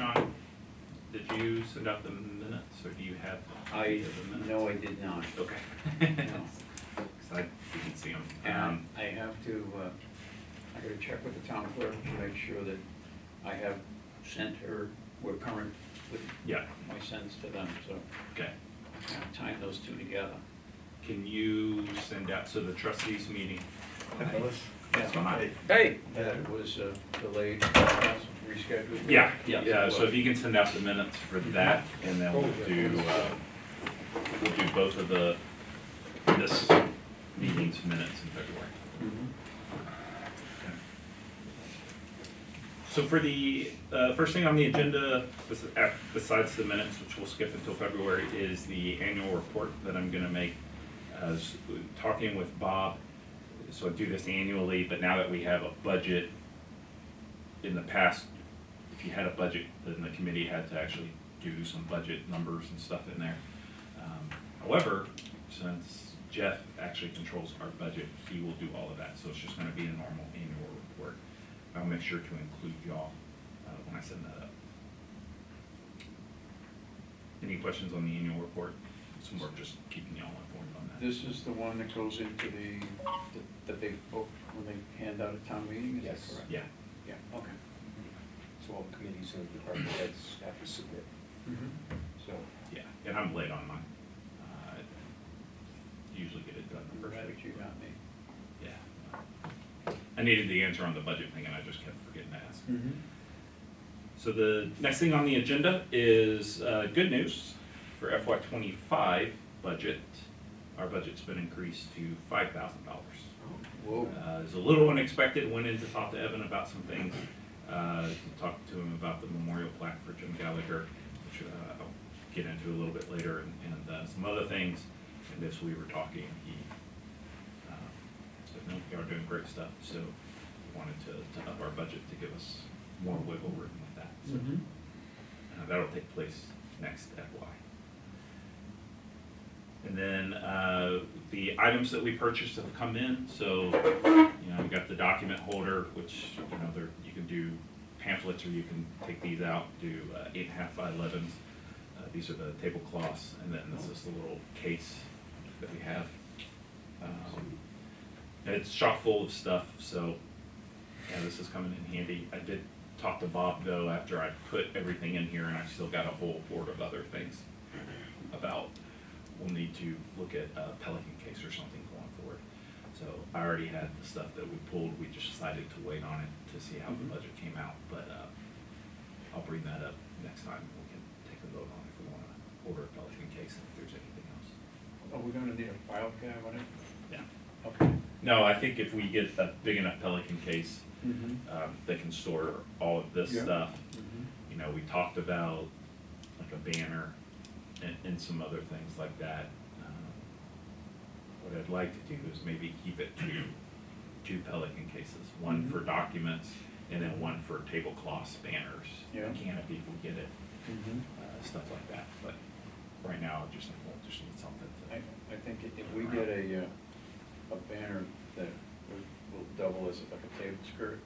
Sean, did you send out the minutes, or do you have a copy of the minutes? No, I did not. Okay. No. 'Cause I didn't see them. And I have to, I gotta check with the town clerk to make sure that I have sent her, we're current with Yeah, my sends to them, so okay. I'm tying those two together. Can you send out, so the trustees meeting? What's going on? Hey, that was delayed, rescheduled. Yeah, so if you can send out the minutes for that, and then we'll do both of this meeting's minutes in February. Mhm. Okay. So for the first thing on the agenda, besides the minutes, which we'll skip until February, is the annual report that I'm gonna make. As talking with Bob, so I do this annually, but now that we have a budget, in the past, if you had a budget, then the committee had to actually do some budget numbers and stuff in there. However, since Jeff actually controls our budget, he will do all of that, so it's just gonna be a normal annual report. I'll make sure to include y'all when I send that up. Any questions on the annual report? It's more just keeping y'all informed on that. This is the one that goes into the big book when they hand out at town meeting, is that Yes. correct? Yeah, Yeah, okay. So all committees and department heads have to submit, so. yeah, and I'm late on mine. Usually get it done the first Right, week. you got me. Yeah. I needed the answer on the budget thing and I just kept forgetting to ask. Mm-hmm. So the next thing on the agenda is good news for FY '25 budget. Our budget's been increased to $5,000. Whoa. It's a little unexpected, went in to talk to Evan about some things. Talked to him about the memorial plaque for Jim Gallagher, which I'll get into a little bit later, and some other things. And as we were talking, he said, no, you are doing great stuff, so we wanted to up our budget to give us more wiggle room with that. So that'll take place next FY. And then the items that we purchased have come in. So, you know, we got the document holder, which, you know, you can do pamphlets or you can take these out, do 8.5 by 11s. These are the tablecloths, and then this is the little case that we have. And it's chock full of stuff, so yeah, this is coming in handy. I did talk to Bob though after I put everything in here, and I still got a whole horde of other things about. We'll need to look at a Pelican case or something going forward. So I already had the stuff that we pulled. We just decided to wait on it to see how the budget came out. But I'll bring that up next time. We can take a vote on if we want to order a Pelican case and if there's anything else. Are we gonna need a file cabinet? Yeah. Okay. No, I think if we get a big enough Pelican case, Mm-hmm. they can store all of this Yeah. stuff. Mm-hmm. You know, we talked about like a banner and some other things like that. What I'd like to do is maybe keep it to 2 Pelican cases, one for documents and then one for tablecloths, banners, Yeah. canopy if we get it, Mm-hmm. stuff like that. But right now, I just think we'll just need something to. I think if we get a banner that will double as like a table skirt,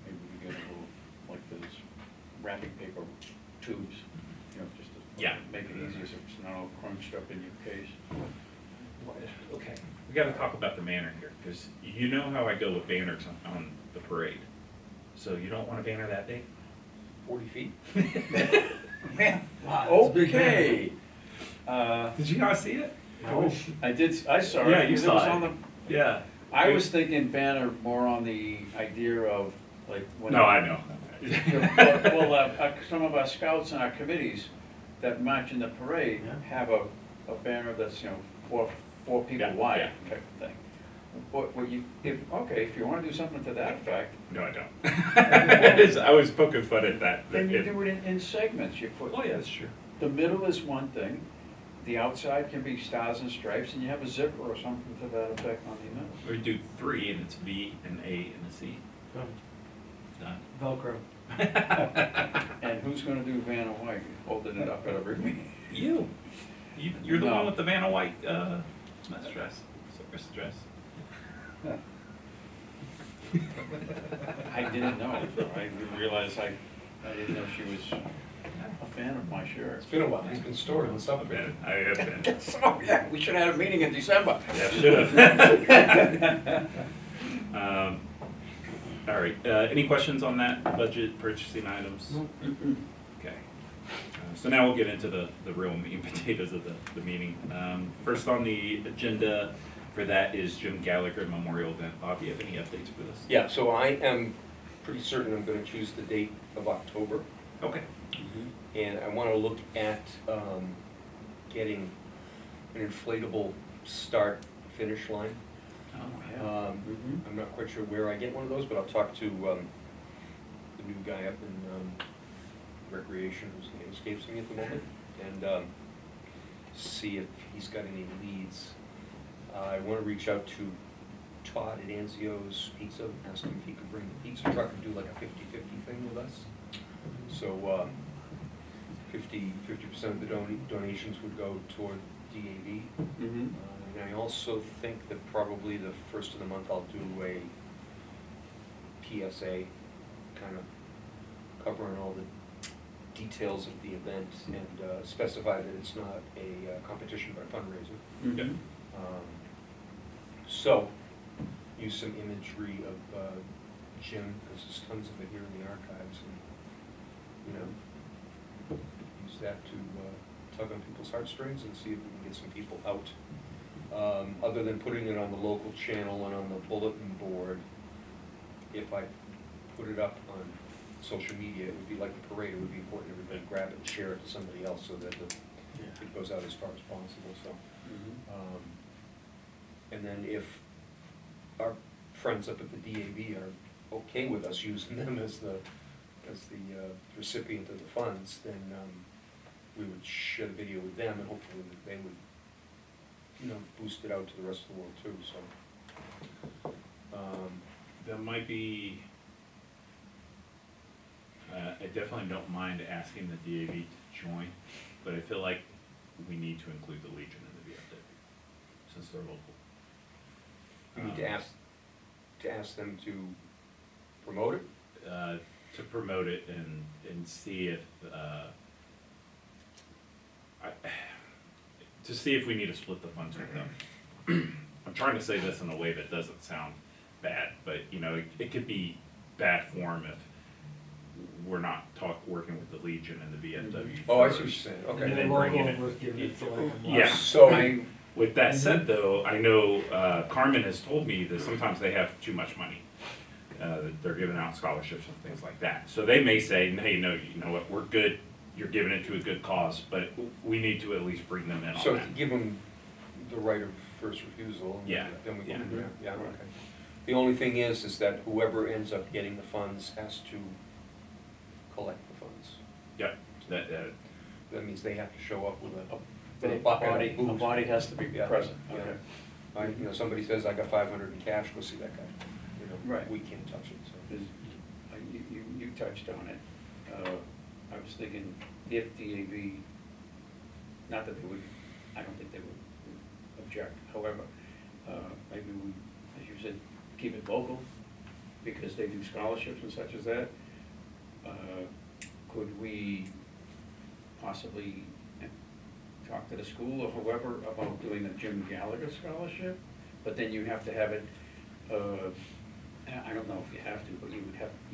maybe we get a little, like those wrapping paper tubes, you know, just to Yeah. make it easier so it's not all crunched up in your case. Okay, we gotta talk about the banner here, because you know how I go with banners on the parade. So you don't want a banner that big? 40 feet? Okay. Did you guys see it? I saw it. Yeah, you It saw was it. on the- Yeah. I was thinking banner more on the idea of like when. No, I know. Well, some of our scouts and our committees that march in the parade have a banner that's, you know, four people Yeah, wide yeah. type of thing. What you, if you wanna do something to that effect, No, I don't. I was poking fun at that. then you do it in segments. You put. Oh, yeah, that's true. The middle is one thing, the outside can be stars and stripes, and you have a zipper or something to that effect on the middle. We do 3, and it's B, an A, and a C. Done. Velcro. And who's gonna do Vanna White, holding it up at every meeting? You're the No. one with the Vanna White, not dress, circus dress. I didn't know, so I didn't realize I didn't know she was a fan of my shirt. It's been a while, he's been stored in the summer. Man, I have been. So, yeah, we should have had a meeting in December. Yeah, should have. All right, any questions on that budget purchasing items? Okay. So now we'll get into the real meat and potatoes of the meeting. First on the agenda for that is Jim Gallagher Memorial Event. Bob, do you have any updates for this? Yeah, so I am pretty certain I'm gonna choose the date of October. Okay. And I wanna look at, getting an inflatable start finish line. Oh, I'm not quite sure where I get one of those, but I'll talk to, the new guy up in, Recreation, whose name escapes me at the moment, and, see if he's got any leads. I wanna reach out to Todd at Anzio's Pizza, ask him if he could bring the pizza truck and do like a 50-50 thing with us. So, 50% of the donations would go toward DAV. Mm-hmm. And I also think that probably the first of the month I'll do a PSA, kind of covering all the details of the event and specify that it's not a competition but a fundraiser. Mm-hmm. So, use some imagery of Jim, because there's tons of it here in the archives, and, you know, use that to tug on people's heartstrings and see if we can get some people out. Other than putting it on the local channel and on the bulletin board, if I put it up on social media, it would be like a parade. It would be important everybody grab it and share it to somebody else so that it goes out as far as possible, so. And then if our friends up at the DAV are okay with us using them as the recipient of the funds, then we would share the video with them, and hopefully that they would, you know, boost it out to the rest of the world too, so. That might be, I definitely don't mind asking the DAV to join, but I feel like we need to include the Legion in the VFW, since they're local. We need to ask them to promote it? To promote it and see if, to see if we need to split the funds with them. I'm trying to say this in a way that doesn't sound bad, but you know, it could be bad form if we're not working with the Legion and the VFW. Oh, I see what you're first, saying, And okay. then local bringing it. was given it to like a month. Yeah. So, With that said, though, I know Carmen has told me that sometimes they have too much money. That they're giving out scholarships and things like that. So they may say, hey, no, you know what, we're good, you're giving it to a good cause, but we need to at least bring them in on so that. give them the right of first refusal, and Yeah, then we can, yeah. yeah, okay. The only thing is that whoever ends up getting the funds has to collect the funds. Yep, that, That means they have to show up with a A bucket of body, a booze. body has to be Yeah, present, yeah. okay. You know, somebody says, I got 500 in cash, go see that guy. You know, Right. we can't touch it, so. Because you touched on it. I was thinking if DAV, not that they would, I don't think they would object, however, maybe we, as you said, keep it local, because they do scholarships and such as that. Could we possibly talk to the school or whoever about doing a Jim Gallagher scholarship? But then you have to have it, I don't know if you have to, but you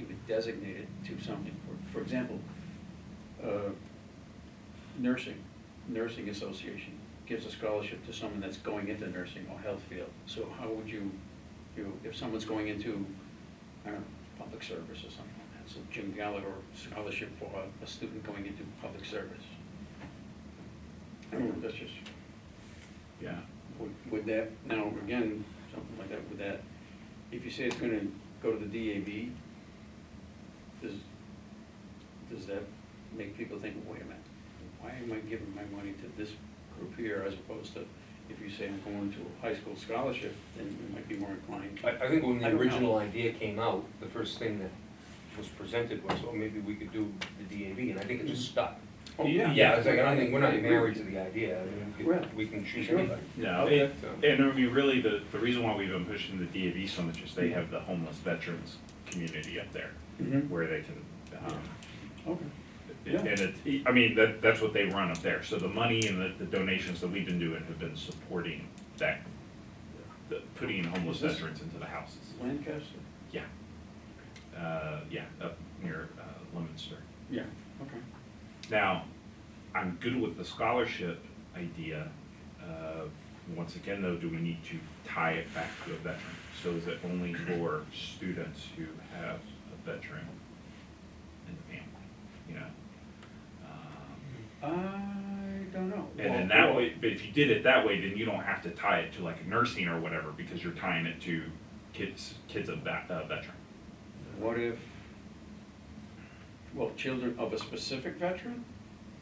would designate it to something. For example, nursing association gives a scholarship to someone that's going into nursing or health field. So how would you, if someone's going into, I don't know, public service or something like that, so Jim Gallagher scholarship for a student going into public service. I don't know, that's just, yeah. would that, now, again, something like that, would that, if you say it's gonna go to the DAV, does that make people think, wait a minute, why am I giving my money to this group here as opposed to, if you say I'm going to a high school scholarship, then we might be more inclined. I think when I the don't know. original idea came out, the first thing that was presented was, oh, maybe we could do the DAV, and I think it just stuck. Oh, yeah. Yeah, it's like, I don't think, we're not I agree married with to you. the idea, I mean, Right. we can choose Sure. anybody. No, Okay. and I mean, really, the reason why we've been pushing the DAV so much is they have the homeless veterans community up there, Mhm. where they can, Okay. Yeah. And it, I mean, that's what they run up there, so the money and the donations that we've been doing have been supporting that, putting homeless Is this- veterans into the houses. Lancaster? Yeah. Yeah, up near Leominster. Yeah, okay. Now, I'm good with the scholarship idea. Once again, though, do we need to tie it back to a veteran? So is it only for students who have a veteran in the family, you know? I don't know. And then that way, but if you did it that way, then you don't have to tie it to like nursing or whatever, because you're tying it to kids of that veteran. What if, well, children of a specific veteran?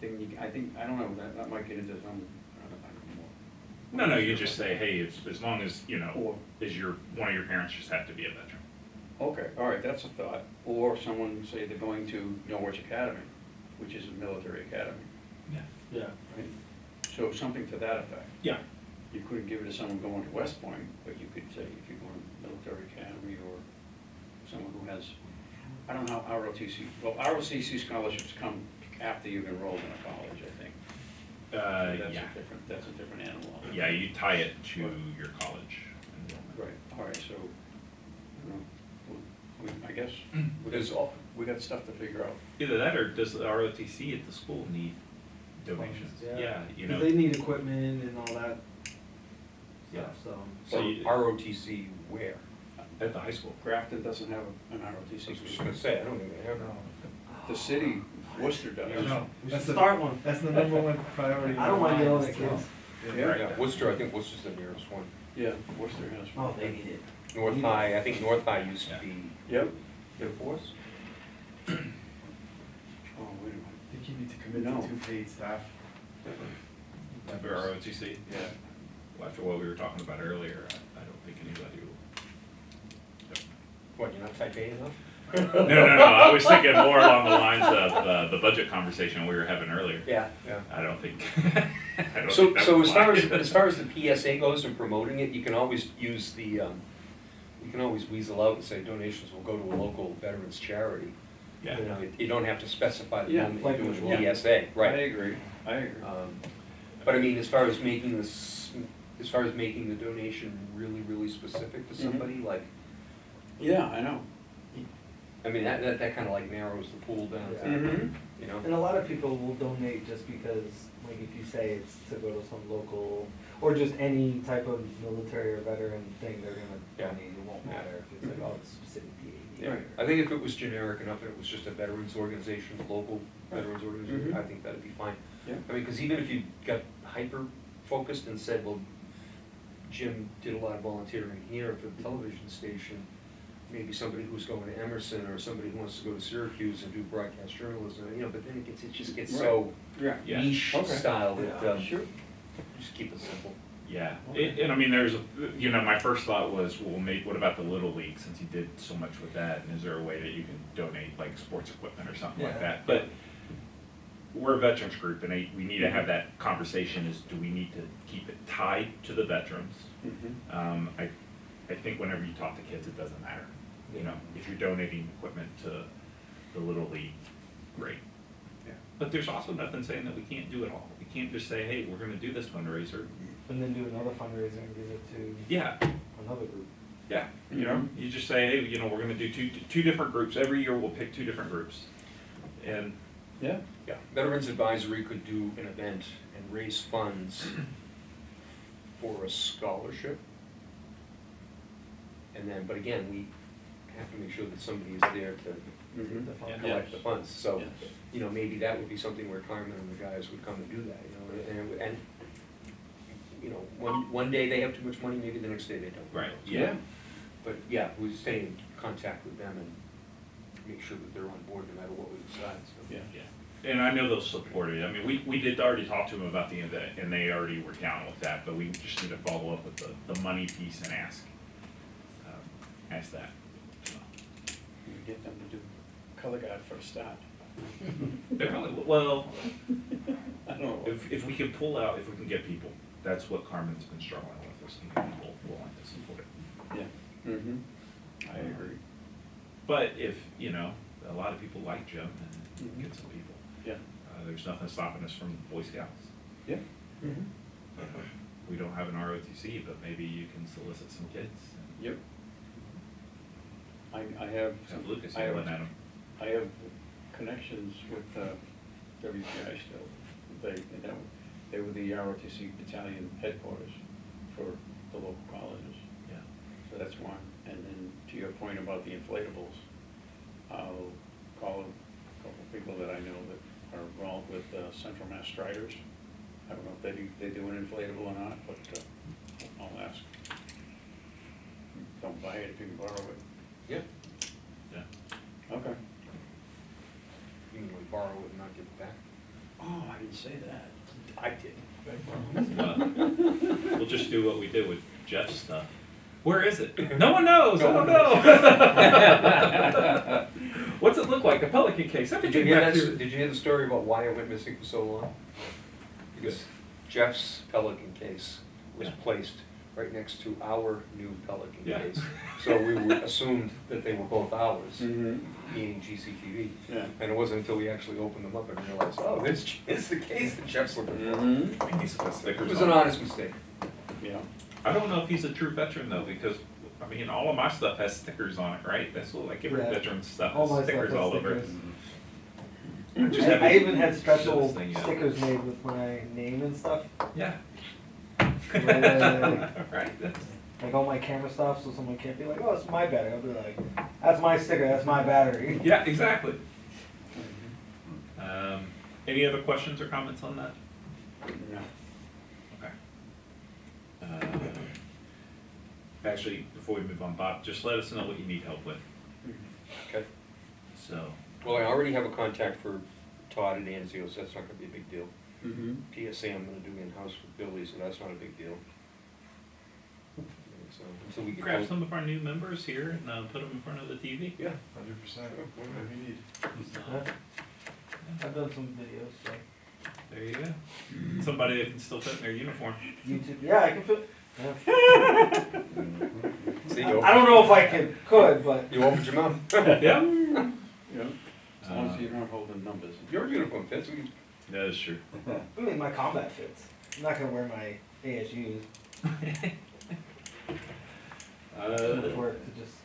Then you, I think, I don't know, that might get into some, I don't know. No, you just say, hey, as long as, you know, Or- one of your parents just have to be a veteran. Okay, all right, that's a thought. Or someone, say they're going to Norwich Academy, which is a military academy, Yeah. Yeah. right? So something to that effect. Yeah. You couldn't give it to someone going to West Point, but you could say if you're going to military academy or someone who has, I don't know how ROTC, well, ROTC scholarships come after you've enrolled in a college, I think. That's a different animal. Yeah, you tie it to your college enrollment. Right, all right, so, you know, I guess, we got stuff to figure out. Either that, or does the ROTC at the school need donations? Yeah, you know. They need equipment and all that Yeah. stuff, so. So you- ROTC where? At the high school. Grafton doesn't have an I was just ROTC. gonna say, I don't even have. The city, Worcester does. No, We that's should the start one. That's the number one priority. I don't mind yelling at kids. Yeah, Yeah, Worcester, I think Worcester's the nearest one. yeah, Worcester has. Oh, they need it. North High, I think North High used to Yeah. be. Yep. Air Force? Oh, wait a minute. I think you need to commit No. to 2 paid staff. For ROTC? Yeah. Well, after what we were talking about earlier, I don't think anybody will. What, you're not type A enough? No, I was thinking more along the lines of the budget conversation we were having earlier. Yeah, yeah. I don't think. I don't So, think that so would as far fly. as far as the PSA goes and promoting it, you can always use the, you can always weasel out and say donations will go to a local veterans charity. Yeah. You know, you don't have to specify the Yeah, moment like you're doing usual. PSA, I right? agree, I agree. But I mean, as far as making this, as far as making the donation really, really specific to Mhm. somebody, like, Yeah, I know. I mean, that kind of like narrows the pool down to, Mm-hmm. you know? And a lot of people will donate just because, like, if you say it's to go to some local, or just any type of military or veteran thing, they're gonna Yeah. donate, it won't matter if it's like, oh, it's specific PAD. Yeah, or- I think if it was generic enough and it was just a veterans organization, local veterans organization, Mhm. I think that'd be fine. Yeah. I mean, because even if you got hyper-focused and said, well, Jim did a lot of volunteering here for the television station, maybe somebody who's going to Emerson or somebody who wants to go to Syracuse and do broadcast journalism, you know, but then it just gets so Yeah. Yeah. niche Okay. style that, Sure. just keep it simple. Yeah, Okay. and I mean, you know, my first thought was, well, what about the Little League, since you did so much with that, and is there a way that you can donate like sports equipment or something like Yeah. that? But we're a veterans group, and we need to have that conversation, is do we need to keep it tied to the veterans? Mhm. I think whenever you talk to kids, it doesn't matter. You know, if you're donating equipment to the Little League, great. Yeah. But there's also nothing saying that we can't do it all. We can't just say, hey, we're gonna do this fundraiser. And then do another fundraiser and give it to Yeah, another group. yeah, you know, you just say, hey, you know, we're gonna do two different groups. Every year we'll pick 2 different groups. And, Yeah. Yeah, Veterans Advisory could do an event and raise funds for a scholarship. And then, but again, we have to make sure that somebody is there to Mhm. The fund. Yeah. collect the funds. So, Yes. you know, maybe that would be something where Carmen and the guys would come and do that, you know, and you know, one day they have too much money, maybe the next day they don't. right, Yeah. yeah. But yeah, we stay in contact with them and make sure that they're on board no matter what we decide, so. Yeah. Yeah, and I know they'll support it. I mean, we did already talk to them about the event, and they already were down with that, but we just need to follow up with the money piece and ask that. We get them to do color guard for a start. They're probably, well, I don't know. if we can pull out, if we can get people, that's what Carmen's been struggling with, is getting people willing to support it. Yeah. Mm-hmm. I agree. But if, you know, a lot of people like Jim and Mhm. get some people. Yeah. There's nothing stopping us from Boy Scouts. Yeah. We don't have an ROTC, but maybe you can solicit some kids and Yep. I have. have Lucas I have- yelling at them. I have connections with WPI still. They were the ROTC battalion headquarters for the local colleges. Yeah. So that's one. And then to your point about the inflatables, I'll call a couple of people that I know that are involved with Central Mass Striders. I don't know if they do an inflatable or not, but I'll ask. Don't buy it if you can borrow it. Yeah. Yeah. Okay. You can like borrow it and not give it back. Oh, I didn't say that. I did. We'll just do what we did with Jeff's stuff. Where is it? No one knows. I don't know. What's it look like? A Pelican case? Did you hear the story about why it went missing for so long? Because Jeff's Pelican case was Yeah. placed right next to our new Pelican Yeah. case. So we assumed that they were both ours, Mm-hmm. meaning GCTV. Yeah. And it wasn't until we actually opened them up and realized, oh, this is the case that Jeff's looking for. Mm-hmm. He's got It stickers was on an it. honest mistake. Yeah. I don't know if he's a true veteran though, because I mean, all of my stuff has stickers on it, right? That's what like every Yeah. veteran stuff All my has stuff stickers has all over it. stickers. I just I haven't even had showed special this thing yet. stickers made with my name and stuff. Yeah. Yeah. Right. That's, Like all my camera stuff, so someone can't be like, oh, it's my battery. I'll be like, that's my sticker, that's my battery. yeah, exactly. Any other questions or comments on that? No. Okay. Actually, before we move on, Bob, just let us know what you need help with. Okay. So, Well, I already have a contact for Todd and Anzio, so that's not gonna be a big deal. Mm-hmm. PSA I'm gonna do in-house with Billy, so that's not a big deal. So, until we get. grab some of our new members here and put them in front of the TV. Yeah. 100%, whatever you need. Yeah. I've done some videos, so There you go. Somebody that can still fit in their uniform. YouTube. Yeah, I can fit. Yeah. See, I don't know if I could, but You opened your mouth. Yeah. Yeah. As long as you're not holding numbers. Your uniform fits. That is true. I mean my combat fits. I'm not gonna wear my ASUs. Too much work to just.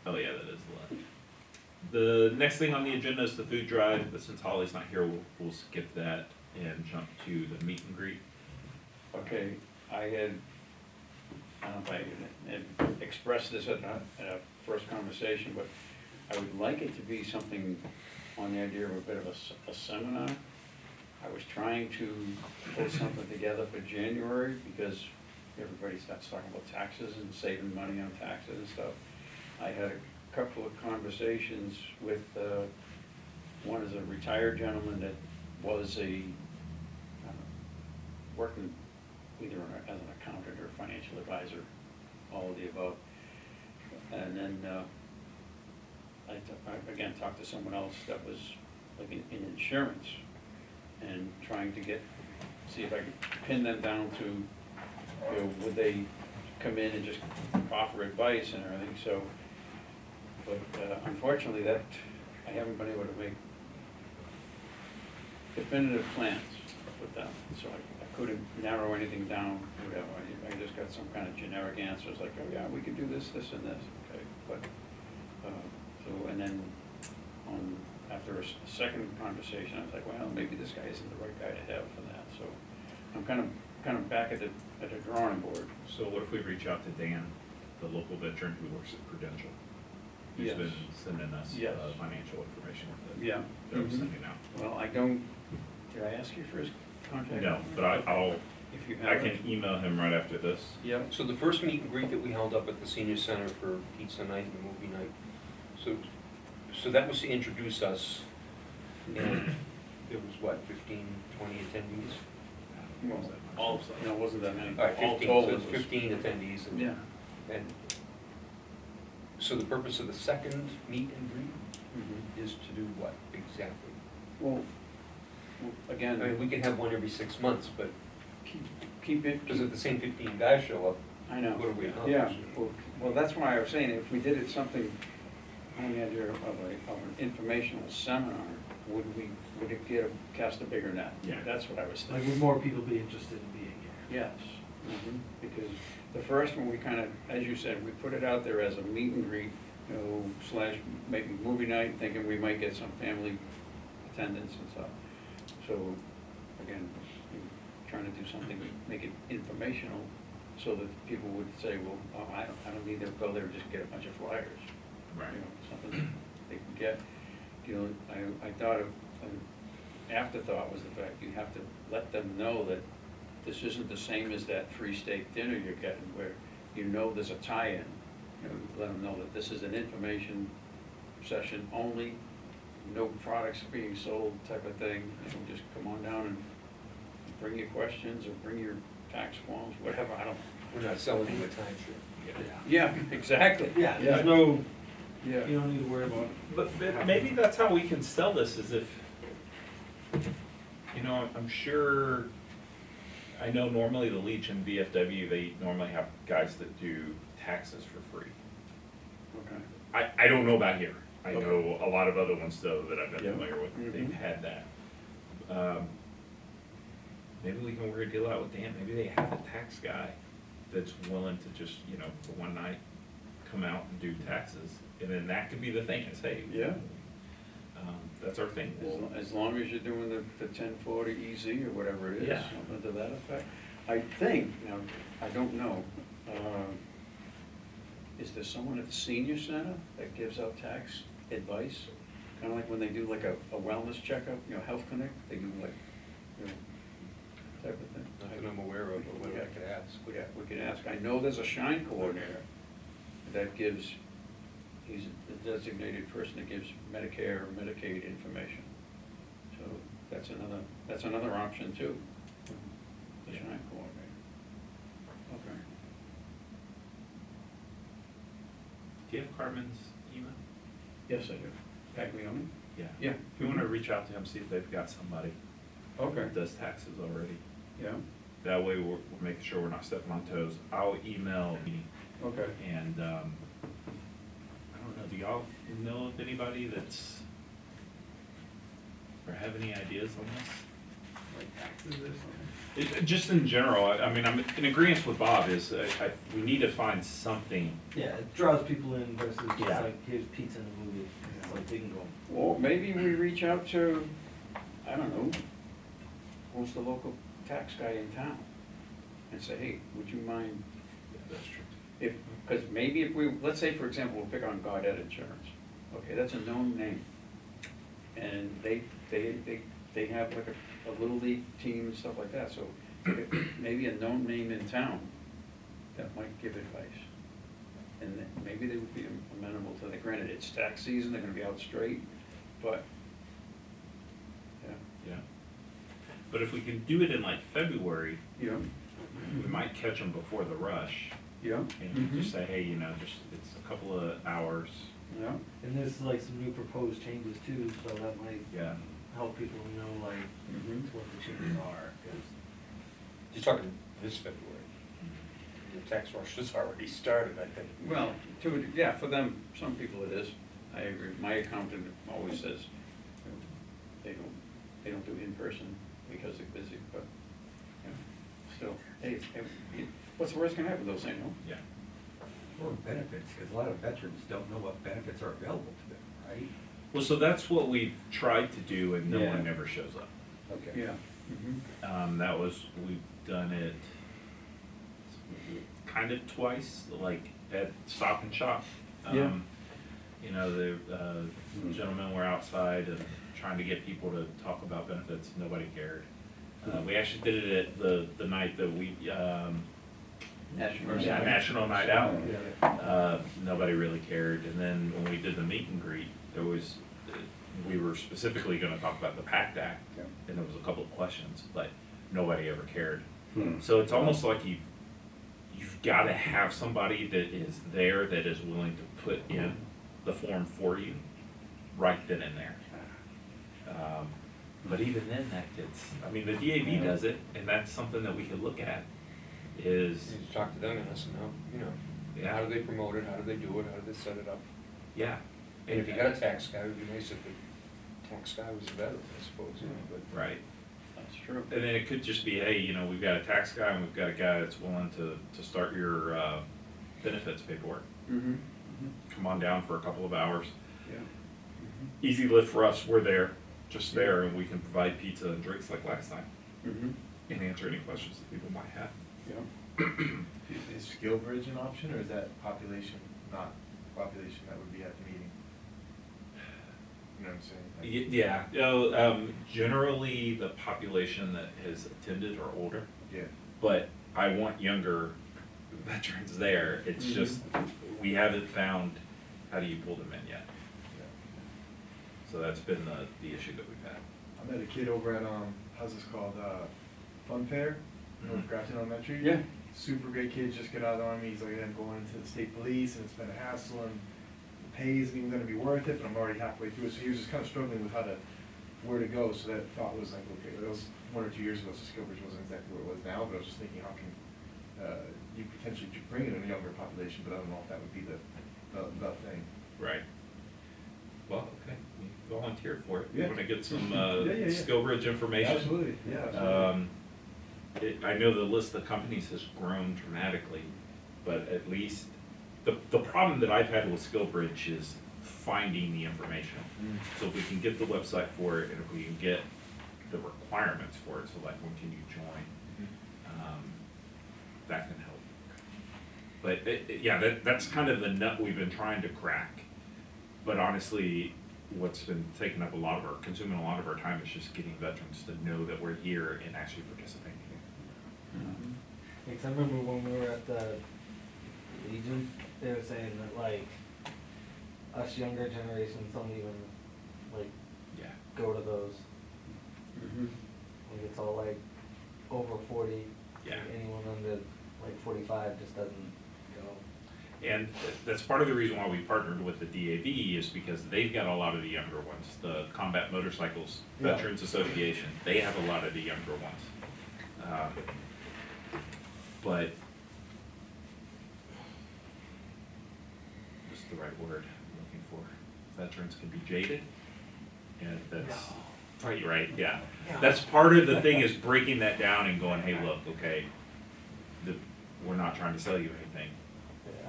Oh yeah, that is a lot. The next thing on the agenda is the food drive, but since Holly's not here, we'll skip that and jump to the meet and greet. Okay, I don't know if I had expressed this at a first conversation, but I would like it to be something on the idea of a bit of a seminar. I was trying to put something together for January because everybody starts talking about taxes and saving money on taxes and stuff. I had a couple of conversations with, one is a retired gentleman that was working either as an accountant or financial advisor, all of the above. And then I again talked to someone else that was like in insurance and trying to see if I could pin them down to, you know, would they come in and just offer advice and everything, so. But unfortunately, that, I haven't been able to make definitive plans with them, so I couldn't narrow anything down, whatever. I just got some kind of generic answers, like, oh yeah, we could do this, this, and this, okay, but, so, and then after a second conversation, I was like, well, maybe this guy isn't the right guy to have for that, so I'm kind of back at the drawing board. So what if we reach out to Dan, the local veteran who works at Prudential? Who's Yes. been sending us Yes. financial information that Yeah. they're Mhm. sending out. Well, I don't, did I ask you for his contact? No, but I'll, If you I have can it. email him right after this. Yep. So the first meet and greet that we held up at the senior center for pizza night and movie night, so that was to introduce us, and there was what, 15, 20 attendees? Well, all, no, it wasn't that many. All right, All 15, told, so it it's was- 15 attendees. Yeah. And so the purpose of the second meet and greet Mhm. is to do what exactly? Well, again. I mean, we can have one every 6 months, but Keep it. because if the same 15 guys show up, I know. what are we Yeah, accomplishing? well, that's why I was saying, if we did it something on the idea of an informational seminar, would it cast a bigger net? Yeah. That's what I was Like, thinking. would more people be interested in being here? Yes, because the first one, we kind of, as you said, we put it out there as a meet and greet, you know, slash maybe movie night, thinking we might get some family attendance and stuff. So, again, trying to do something to make it informational, so that people would say, well, oh, I don't need to go there and just get a bunch of flyers. Right. You know, something they can get. You know, I thought of, an afterthought was the fact you have to let them know that this isn't the same as that free steak dinner you're getting, where you know there's a tie-in. You know, let them know that this is an information session only, no products being sold type of thing. You know, just come on down and bring your questions or bring your tax forms, whatever, I don't. We're not selling you a timeshare. Yeah, exactly. Yeah, there's no, Yeah. you don't need to worry about. But maybe that's how we can sell this, is if, you know, I'm sure, I know normally the Legion VFW, they normally have guys that do taxes for free. Okay. I don't know about here. I Okay. know a lot of other ones though that I've been Yeah. familiar with, Mhm. they've had that. Maybe we can work a deal out with Dan, maybe they have a tax guy that's willing to just, you know, for one night, come out and do taxes. And then that could be the thing, is, hey. Yeah. That's our thing. As long as you're doing the 1040 EZ or whatever it is, Yeah. something to that effect. I think, now, I don't know, is there someone at the senior center that gives out tax advice? Kind of like when they do like a wellness checkup, you know, Health Connect, they do like, you know, type of thing. Not that I'm aware of, but what I could ask. We could ask, I know there's a Shine coordinator that gives, he's the designated person that gives Medicare or Medicaid information. So that's another option too, the Yeah. Shine coordinator. Okay. Do you have Carmen's email? Yes, I do. Paglioni? Yeah. Yeah. If you wanna reach out to him, see if they've got somebody Okay. that does taxes already. Yeah, That way we're making sure we're not stepping on toes. I'll email okay. and, I don't know, do y'all know of anybody that's, or have any ideas on this? Like taxes or something? Just in general, I mean, I'm in agreement with Bob, is, we need to find something. Yeah, it draws people in versus just Yeah. like, here's pizza in the movie. It's like, they can go. Well, maybe we reach out to, I don't know, who's the local tax guy in town? And say, hey, would you mind That's true. if, because maybe if we, let's say, for example, we'll pick on Gaudet Insurance. Okay, that's a known name. And they have like a little league team and stuff like that, so maybe a known name in town that might give advice. And then maybe they would be amenable to that. Granted, it's tax season, they're gonna be out straight, but, yeah, Yeah. But if we can do it in like February, yeah, we might catch them before the rush. yeah. And just say, hey, you know, just, it's a couple of hours. Yeah, And there's like some new proposed changes too, so that might Yeah. help people know like Mhm. what the changes are. 'Cause You're talking this February. The tax rush has already started, I think. well, yeah, for them, some people it is, I agree. My accountant always says, they don't do in-person because they're busy, but, you know, still, hey, what's the worst can happen, they'll say no. Yeah. Or benefits, because a lot of veterans don't know what benefits are available to them, right? Well, so that's what we've tried to do and no Yeah. one never shows up. Okay. Yeah. Mhm. That was, we've done it kind of twice, like at Stop and Shop. Yeah. You know, the gentlemen were outside and trying to get people to talk about benefits, nobody cared. We actually did it at the night that we, National Night Out. Nobody really cared, and then when we did the meet and greet, there was, we were specifically gonna talk about the PACT Act, Yeah. and there was a couple of questions, but nobody ever cared. Hmm. So it's almost like you've gotta have somebody that is there, that is willing to put in the form for you, right then and there. But even then, that gets, I mean, the DAV does it, and that's something that we could look at, is, You just talk to them and listen, you know, how yeah, do they promote it, how do they do it, how do they set it up? yeah. And if you got a tax guy, it would be nice if the tax guy was a veteran, I suppose, you know, but. Right. That's true. And then it could just be, hey, you know, we've got a tax guy and we've got a guy that's willing to start your benefits paperwork. Mm-hmm. Come on down for a couple of hours. Yeah. Easy lift for us, we're there, just there, and we can provide pizza and drinks like last time, Mm-hmm. and answer any questions that people might have. Yeah. Is skill bridge an option, or is that population, not population that would be at the meeting? You know what I'm saying? Like- Yeah, generally, the population that has attended are older, Yeah. but I want younger veterans there. It's Mhm. just, we haven't found, how do you pull them in yet? Yeah. So that's been the issue that we've had. I met a kid over at, how's this called, Fun Fair, North Mhm. Grafton Elementary. Yeah. Super great kid, just got out of the army, he's like, I'm going into the state police, and it's been a hassle, and the pay isn't even gonna be worth it, but I'm already halfway through it, so he was just kinda struggling with where to go, so that thought was like, okay, that was 1 or 2 years ago, so Skillbridge wasn't exactly what it was now, but I was just thinking, how can, you potentially bring in a younger population, but I don't know if that would be the thing. Right. Well, okay, we volunteered for it. Yeah. You wanna get some, Yeah. Skill Bridge information? Absolutely, yeah, absolutely. I know the list of companies has grown dramatically, but at least, the problem that I've had with SkillBridge is finding the information. Mm. So if we can get the website for it, and if we can get the requirements for it, so like when can you join, that can help. But yeah, that's kind of the nut we've been trying to crack. But honestly, what's been taking up consuming a lot of our time is just getting veterans to know that we're here and actually participating. Because I remember when we were at the Legion, they were saying that like, us younger generations don't even like Yeah. go to those. Mm-hmm. Like it's all like over 40. Yeah. Like, anyone under like 45 just doesn't go. And that's part of the reason why we partnered with the DAV is because they've got a lot of the younger ones. The Combat Motorcycles Yeah. Veterans Association, they have a lot of the younger ones. But what's the right word I'm looking for? Veterans can be jaded, and that's, right, yeah. That's part of the thing is breaking that down and going, hey, look, okay, we're not trying to sell you anything. Yeah.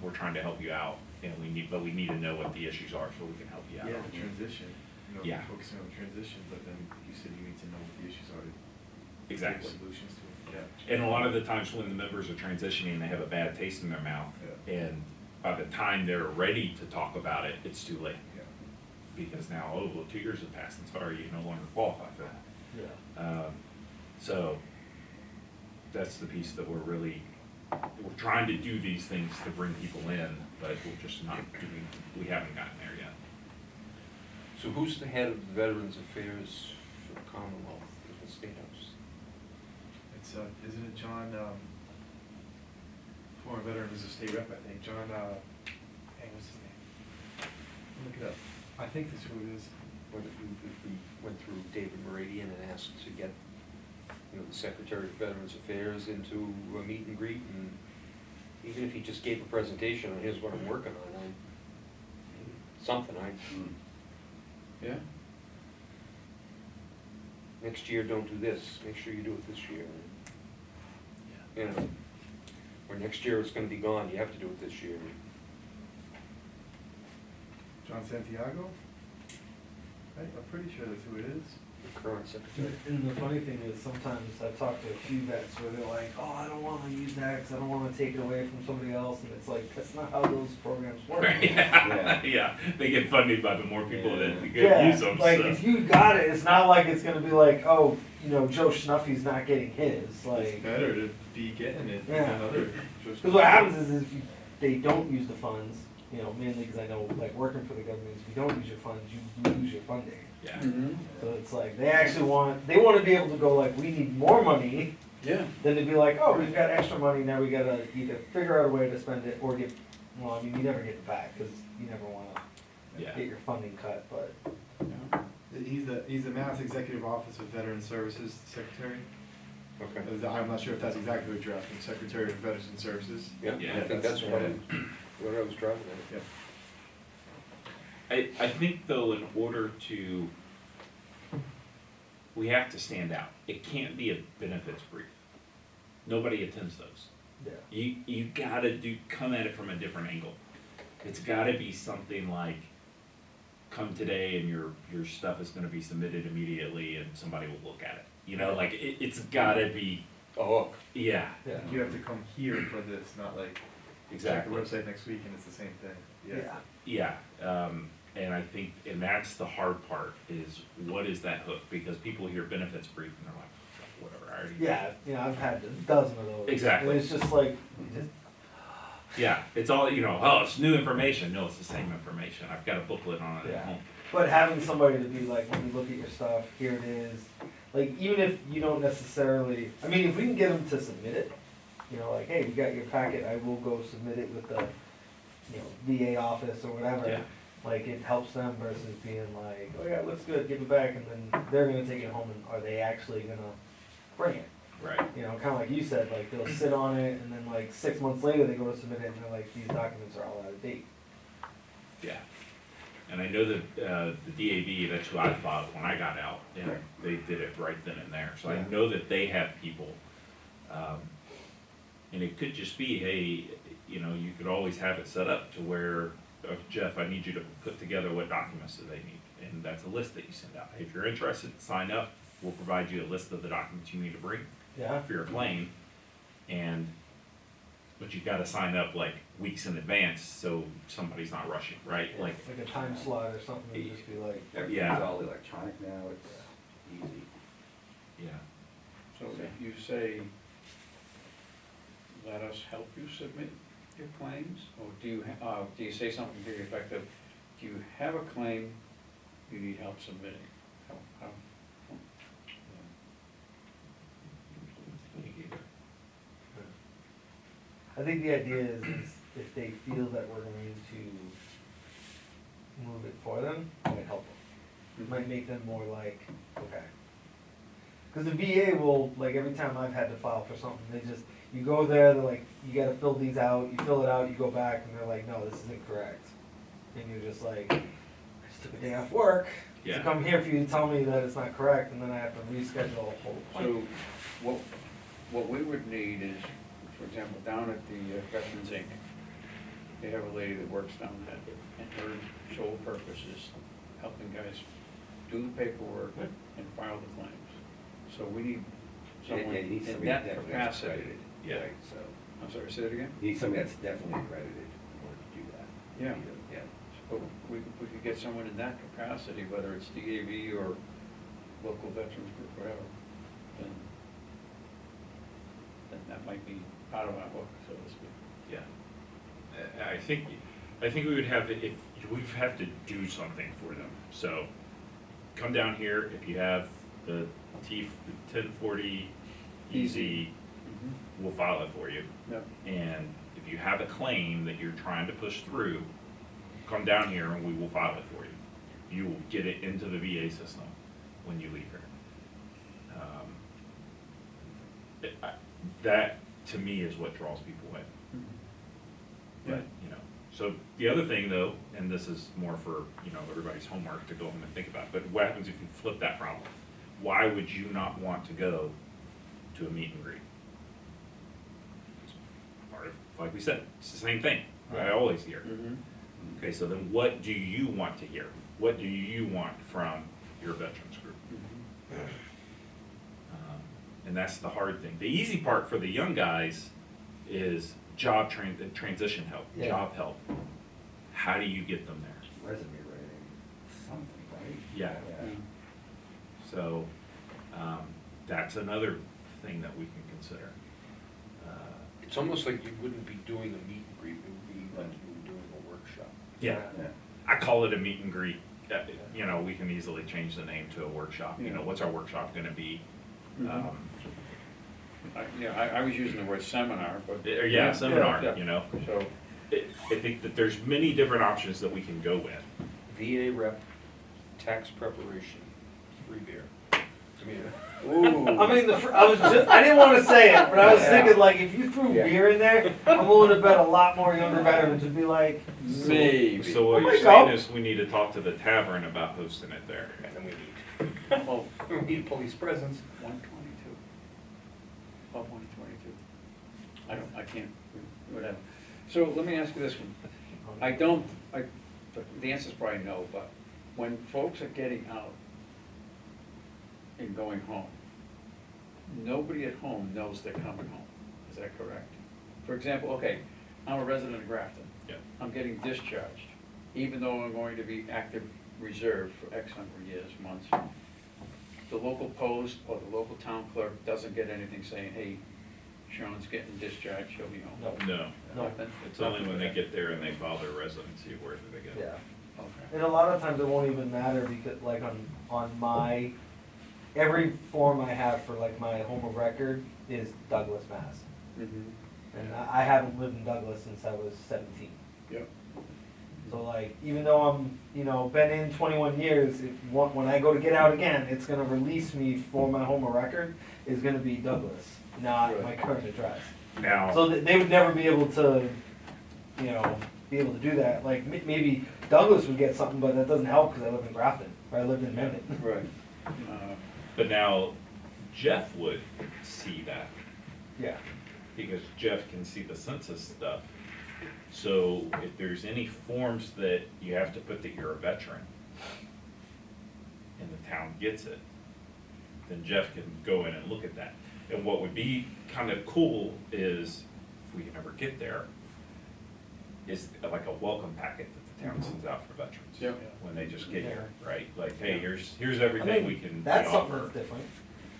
We're trying to help you out, and we need to know what the issues are so we can help you out. Yeah, the transition, you know, Yeah. focusing on the transition, but then you said you need to know what the issues are to Exactly. give solutions to it, yeah. And a lot of the times when the members are transitioning, they have a bad taste in their mouth. Yeah. And by the time they're ready to talk about it, it's too late. Yeah. Because now, oh, well, 2 years have passed, and sorry, you no longer qualify for that. Yeah. So that's the piece that we're trying to do these things to bring people in, but we're just not doing, we haven't gotten there yet. So who's the head of Veterans Affairs for the Commonwealth, for the State House? It's, isn't it John, former veteran who's a state rep, I think, John, hey, what's his name? Look it up, I think that's who it is. What if we went through David Meridian and asked to get, you know, the Secretary of Veterans Affairs into a meet and greet, and even if he just gave a presentation on here's what I'm working on, something, Yeah. next year don't do this, make sure you do it this year. You know, or next year it's gonna be gone, you have to do it this year. John Santiago? I'm pretty sure that's who it is. The current secretary. And the funny thing is, sometimes I've talked to a few vets where they're like, oh, I don't wanna use that because I don't wanna take it away from somebody else, and it's like, that's not how those programs work. Yeah, yeah, they get funded by the more people that Yeah, use them, like, so. if you got it, it's not like it's gonna be like, oh, you know, Joe Schnuffy's not getting his, It's like. better to be getting it than Yeah. another. Because what happens is if they don't use the funds, you know, mainly because I know, like, working for the government, if you don't use your funds, you lose your funding. Yeah, Mm-hmm. So it's like, they actually want to be able to go like, we need more money, Yeah. than to be like, oh, we've got extra money, now we gotta either figure out a way to spend it or get, well, I mean, you never get it back, because you never wanna yeah. get your funding cut, but. He's the Mass Executive Office of Veteran Services Secretary. Okay. I'm not sure if that's exactly what you're asking, Secretary of Veteran Services. Yeah, Yeah, I think that's what I was driving at. Yep. I think though, in order to, we have to stand out. It can't be a benefits brief. Nobody attends those. Yeah. You gotta come at it from a different angle. It's gotta be something like, come today and your stuff is gonna be submitted immediately and somebody will look at it. You know, like, it's gotta be, A hook. yeah, Yeah. You have to come here for this, not like, check the exactly. website next week and it's the same thing. Yeah. Yeah, and I think, and that's the hard part, is what is that hook? Because people hear benefits brief and they're like, whatever, I already. Yeah, you know, I've had a dozen of those. Exactly. And it's just like, just, Yeah, it's all, you know, oh, it's new information. No, it's the same information. I've got a booklet on it at Yeah. home. but having somebody to be like, when you look at your stuff, here it is. Like, even if you don't necessarily, I mean, if we can get them to submit it, you know, like, hey, we got your packet, I will go submit it with the, you know, VA office or whatever. Yeah. Like, it helps them versus being like, oh yeah, it looks good, give it back, and then they're gonna take it home, and are they actually gonna bring it? Right. You know, kinda like you said, like, they'll sit on it, and then like 6 months later, they go to submit it, and they're like, these documents are all out of date. Yeah. And I know that the DAB, that's who I filed when I got out, and they did it right then and there. So I Yeah. know that they have people. And it could just be, hey, you know, you could always have it set up to where, Jeff, I need you to put together what documents do they need. And that's a list that you send out. If you're interested, sign up. We'll provide you a list of the documents you need to bring Yeah, for your claim. But you've gotta sign up like weeks in advance, so somebody's not rushing, right? Like, like a time slot or something, and just be like, Everything's Yeah. all electronic now, it's easy. yeah, So if you say, let us help you submit your claims, or do you say something to the effect of, do you have a claim you need help submitting? How? I think the idea is if they feel that we're going to move it for them, it might help them. It might make them more like, okay. Cause the VA will, like, every time I've had to file for something, they just, you go there, they're like, you gotta fill these out, you fill it out, you go back, and they're like, no, this isn't correct. And you're just like, I just took a day off work to Yeah. come here for you to tell me that it's not correct, and then I have to reschedule a whole So, what we would need is, for example, down at the Veterans Inc., they have a lady that works down there, and her sole purpose is helping guys do the paperwork and file the claims. So we need someone Yeah, you need in somebody that definitely that's capacity. accredited, Yeah. right, so, I'm sorry, say that again? you need somebody that's definitely accredited in order to do that. Yeah. Yeah. But we could get someone in that capacity, whether it's DAV or local veterans group, whatever, then that might be out of our book, so to speak. yeah. I think we would have, if, we'd have to do something for them. So, come down here, if you have the T1040 easy, we'll file it for you. Yep. And if you have a claim that you're trying to push through, come down here and we will file it for you. You will get it into the VA system when you leave here. That, to me, is what draws people in. But, you know, so the other thing though, and this is more for, you know, everybody's homework to go home and think about, but what happens if you flip that problem? Why would you not want to go to a meet and greet? It's part of, like we said, it's the same thing, I always hear. Okay, so then what do you want to hear? What do you want from your veterans group? And that's the hard thing. The easy part for the young guys is transition help, Yeah. job help. How do you get them there? Resume writing, something, right? Yeah. So, that's another thing that we can consider. It's almost like you wouldn't be doing a meet and greet, it would be like you were doing a workshop. Yeah, Yeah. I call it a meet and greet. You know, we can easily change the name to a workshop. You know, what's our workshop gonna be? I was using the word seminar, but. Yeah, seminar, Yeah. you know? So, I think that there's many different options that we can go with. VA rep, tax preparation, free beer. I mean, Ooh. I mean, I didn't wanna say it, but I was Yeah. thinking like, if you threw Yeah. beer in there, I'm willing to bet a lot more younger veterans would be like, Maybe. So what Oh you're my saying God. is we need to talk to the tavern about hosting it there. and then we need, Oh, we need police presence. 122. Above 122. I can't, whatever. So let me ask you this one. The answer's probably no, but when folks are getting out and going home, nobody at home knows they're coming home. Is that correct? For example, okay, I'm a resident of Grafton. Yeah. I'm getting discharged, even though I'm going to be active reserve for X number of years, months. The local post or the local town clerk doesn't get anything saying, hey, Sean's getting discharged, he'll be home. No, no, Nothing? it's only when they get there and they file their residency, where do they go? yeah. Okay. And a lot of times it won't even matter because like on my, every form I have for like my home of record is Douglas, Mass. Mhm. And I haven't lived in Douglas since I was 17. Yep. So like, even though I'm, been in 21 years, when I go to get out again, it's gonna release me for my home of record is gonna be Douglas, not my Right. current address. Now, So they would never be able to, be able to do that. Like maybe Douglas would get something, but that doesn't help because I live in Grafton, or I lived in Mendon. Right. but now Jeff would see that, Yeah, because Jeff can see the census stuff. So if there's any forms that you have to put that you're a veteran, and the town gets it, then Jeff can go in and look at that. And what would be kind of cool is, if we can ever get there, is like a welcome packet that the town sends out for veterans. Yep. When they just get here, right? Like, hey, here's everything I mean, we can that's something offer. that's different.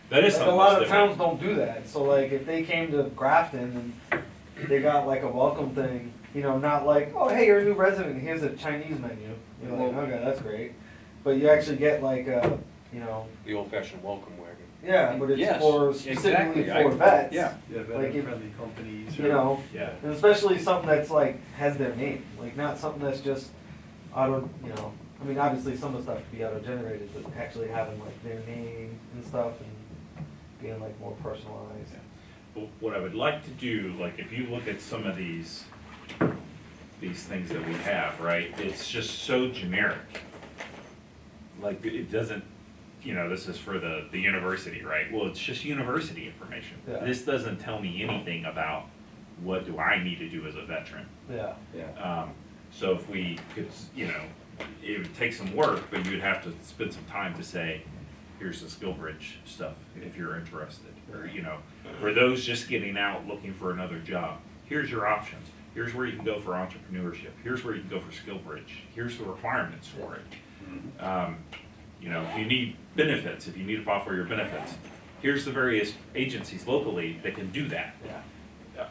That is Like something a lot that's of towns different. don't do that. So like if they came to Grafton and they got like a welcome thing, not like, oh hey, you're a new resident, here's a Chinese menu. You're like, Well- okay, that's great. But you actually get like The old fashioned welcome wagon. yeah, but it's Yes, for specifically exactly. for vets. Yeah. Yeah, Like if- veteran-friendly companies. Yeah. And especially something that's like has their name, like not something that's just auto. I mean, obviously some of the stuff could be auto generated, but actually having like their name and stuff and being like more personalized. But what I would like to do, like if you look at some of these things that we have, right, it's just so generic. Like it doesn't, this is for the university, right? Well, it's just university information. Yeah. This doesn't tell me anything about what do I need to do as a veteran. Yeah. Yeah. So if we could, it would take some work, but you'd have to spend some time to say, here's the SkillBridge stuff if you're interested. Or, for those just getting out looking for another job, here's your options. Here's where you can go for entrepreneurship. Here's where you can go for SkillBridge. Here's the requirements for it. If you need benefits, if you need to file for your benefits, here's the various agencies locally that can do that. Yeah.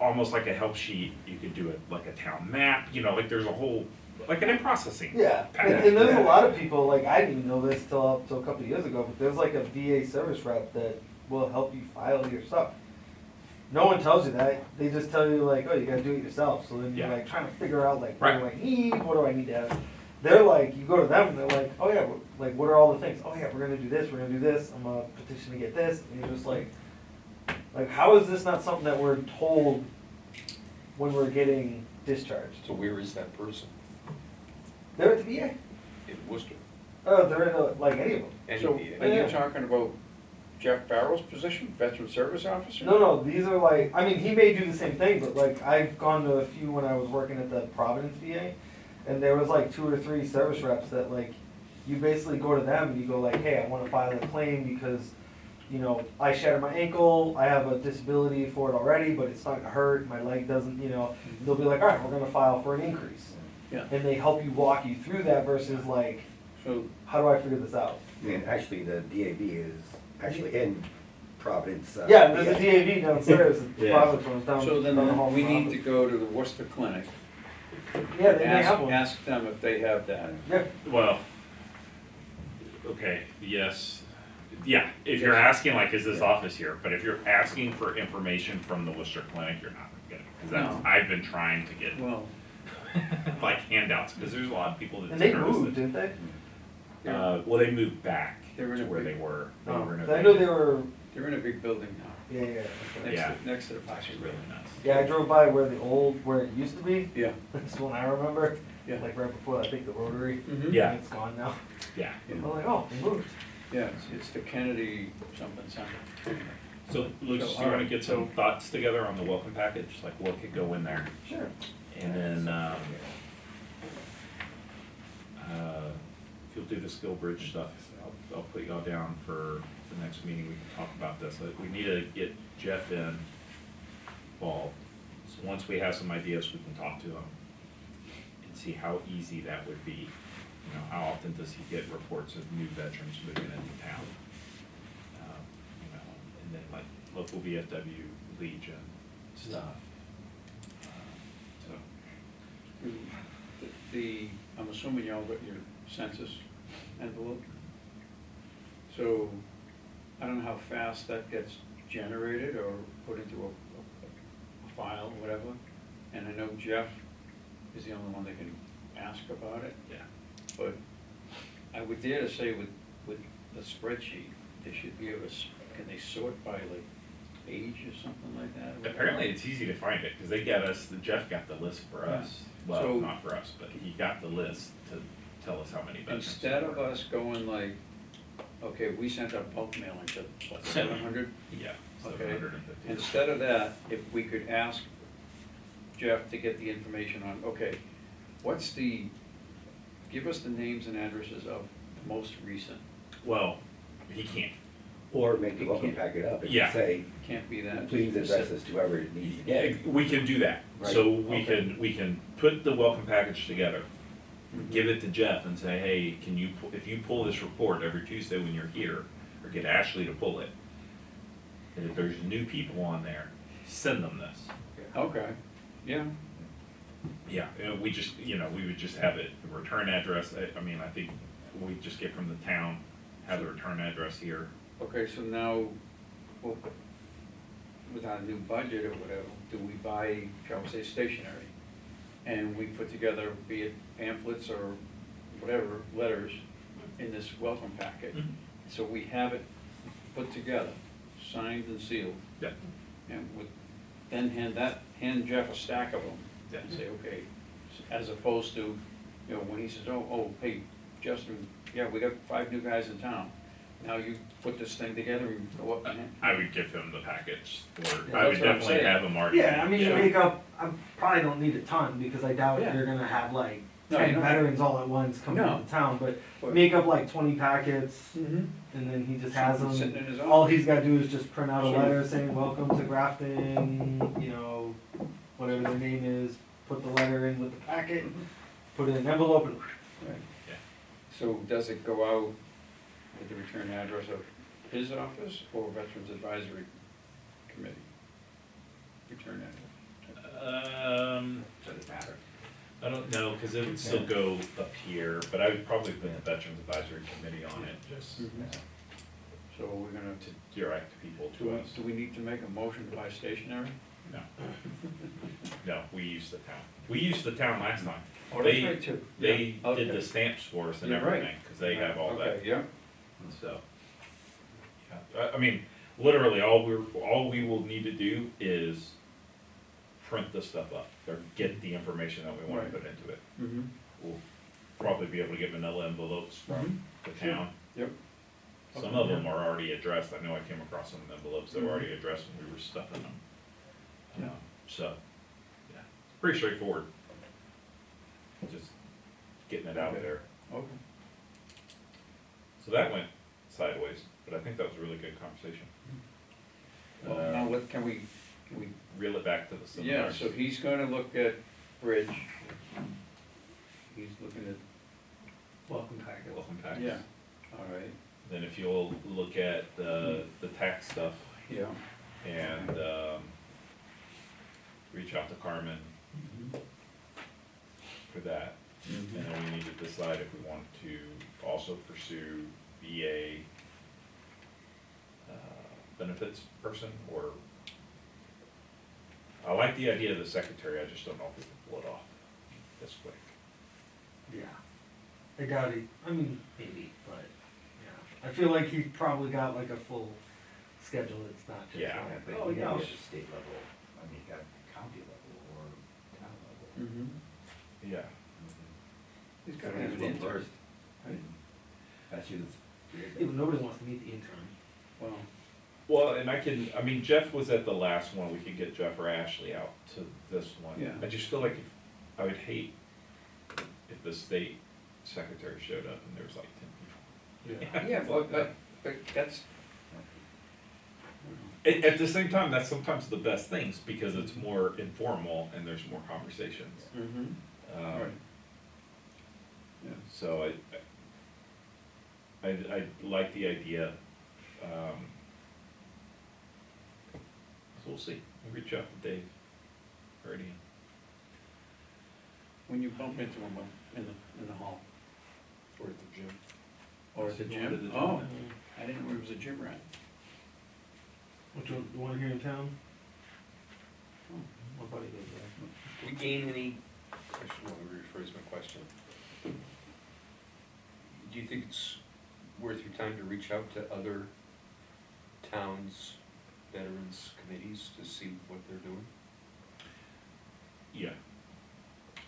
Almost like a help sheet, you could do it like a town map, like there's a whole, like an in-processing. Yeah, and package. there's a lot of people, like, I didn't even know this till a couple of years ago, but there's like a VA service rep that will help you file your stuff. No one tells you that, they just tell you like, oh, you gotta do it yourself, so then you're Yeah. like trying to figure out like, Right. what do I need, what do I need to have? They're like, you go to them, and they're like, oh yeah, like, what are all the things? Oh yeah, we're gonna do this, we're gonna do this, I'm gonna petition to get this, and you're just like, how is this not something that we're told when we're getting discharged? So where is that person? They're at the VA. In Worcester? Oh, they're in like any of them. Any So, VA? are you Yeah. talking about Jeff Farrell's position, veteran service officer? No, these are like, I mean, he may do the same thing, but like, I've gone to a few when I was working at the Providence VA, and there was like 2 or 3 service reps that like, you basically go to them and you go like, hey, I wanna file a claim because, I shattered my ankle, I have a disability for it already, but it's starting to hurt, my leg doesn't, they'll be like, alright, we're gonna file for an increase. Yeah. And they help you walk you through that versus like, So, how do I figure this out? And actually, the DAB is actually in Providence. Yeah, there's a DAV downstairs, Yeah. Providence, one's down. so down the hall then we from need to Providence. go to the Worcester Clinic, Yeah, they may have one. ask them if they have that. Yeah, Well, okay, yes, yeah, if you're asking like, is this office here, but if you're asking for information from the Worcester Clinic, you're not gonna get it. Cause that's, No. I've been trying to get Well, like handouts, cause there's a lot of people that. and they service moved, it. didn't they? Well, they moved back, They're in to a where big- they were. They Oh, were in a 'cause I know big- they were, They're in a big building now, yeah, yeah, okay. Yeah. next to the It's Paxton. actually really nice. Yeah, I drove by where where it used to be, Yeah, that's one I remember, yeah. like right before, I think, the Rotary. Mhm. Yeah. And it's gone now. Yeah. Yeah. I'm like, oh, they moved. Yeah, it's the Kennedy something center. So, Luke, So, do you wanna alright, get some so- thoughts together on the welcome package, like what could go in there? Sure. And then, if you'll do the Skill Bridge stuff, I'll put y'all down for the next meeting, we can talk about this. We need to get Jeff involved. So once we have some ideas, we can talk to him and see how easy that would be. You know, how often does he get reports of new veterans moving into town? You know, and then like local VFW, Legion, stuff. So, I'm assuming y'all got your census envelope. So, I don't know how fast that gets generated or put into a file, whatever. And I know Jeff is the only one that can ask about it, yeah. but I would dare to say with the spreadsheet, they should be able to, can they sort by like age or something like that? Apparently, it's easy to find it, because they got us, Jeff got the list for us. Well, So- not for us, but he got the list to tell us how many veterans. Instead there of were. us going like, okay, we sent out bulk mailing to, what, 700? Yeah, Okay. 750. Instead of that, if we could ask Jeff to get the information on, okay, give us the names and addresses of the most recent, Well, he can't. Or make the You welcome can't- packet up and Yeah. say, can't be that. please address this to whoever it needs to get. We can do that. So Right. Okay. we can put the welcome package together, Mhm. give it to Jeff and say, hey, if you pull this report every Tuesday when you're here, or get Ashley to pull it, and if there's new people on there, send them this. Okay, yeah, Yeah, we just, we would just have it, the return address, I mean, I think we just get from the town, have the return address here. okay, so now, well, with our new budget or whatever, do we buy, shall we say, stationery? And we put together, be it pamphlets or whatever, letters in this welcome packet. Mhm. So we have it put together, signed and sealed, Yeah. and then hand Jeff a stack of them. Yeah. And say, okay, as opposed to, when he says, oh, hey, Justin, yeah, we got 5 new guys in town. Now you put this thing together and go up and. I would give him the package, or Yeah, I would that's what I'm definitely saying. have him already. Yeah, I mean, you make up, I probably don't need a ton, because I doubt Yeah. you're gonna have like No, you 10 don't. veterans all at once coming No. into town, but But- make up like 20 packets, Mm-hmm. and then he just has them. Sitting in his All office. he's gotta do is just print out a So- letter saying, welcome to Grafton, whatever their name is, put the letter in with the packet, put it in an envelope, and Right. Yeah. So does it go out with the return address of his office or Veterans Advisory Committee? Return address. Does it matter? I don't know, cause it would still go up here, but I would probably put the Veterans Advisory Committee on it, just So we're gonna, to direct people to us. do we need to make a motion to buy stationery? No. No, we used the town. We used the town last time. Oh, that's They- right too. They Yeah, did okay. the stamps for us and You're right. everything, cause they have all that, Okay, yeah. so. Yeah, I mean, literally, all we will need to do is print the stuff up, or get the information that we wanna Right. put into it. Mm-hmm. We'll probably be able to get manila envelopes from the Sure. town. Yep. Some of them are already addressed, I know I came across some envelopes that were Mhm. already addressed when we were stuffing them. Yeah. So, yeah, pretty straightforward. Just getting it out Okay. there. Okay. So that went sideways, but I think that was a really good conversation. Well, now what, can we, Reel it back to the yeah, seminars. so he's gonna look at bridge. He's looking at, welcome packet. Welcome packs. yeah, all right, Then if you'll look at the tax stuff yeah. and, reach out to Carmen for that. And then we need to decide if we want to also pursue VA benefits person, or I like the idea of the secretary, I just don't know if we can pull it off this quick. Yeah. I doubt it, I mean, maybe, but, yeah. I feel like he's probably got like a full schedule, it's not just Yeah. like, But oh, you yeah, gotta I'll be at the state level, I mean, you got county level or town level. Mm-hmm. Yeah. He's got to Somebody's have an one intern. first. I mean, that's you, Yeah, but nobody wants to meet the intern. Well, Well, and I mean, Jeff was at the last one, we could get Jeff or Ashley out to this one. Yeah. I just feel like I would hate if the state secretary showed up and there was like 10 people. yeah, well, but that's, At the same time, that's sometimes the best things, because it's more informal and there's more conversations. mm-hmm, Um, right. Yeah. So I like the idea. So we'll see. We'll reach out to Dave already. When you bump into him in the hall, Or at the gym. or at the Going to gym? the gym. Oh, I didn't know he was a gym rat. Which one, the one here in town? My buddy goes there. Do we gain any, I should want to rephrase my question. Do you think it's worth your time to reach out to other towns, veterans committees to see what they're doing? Yeah.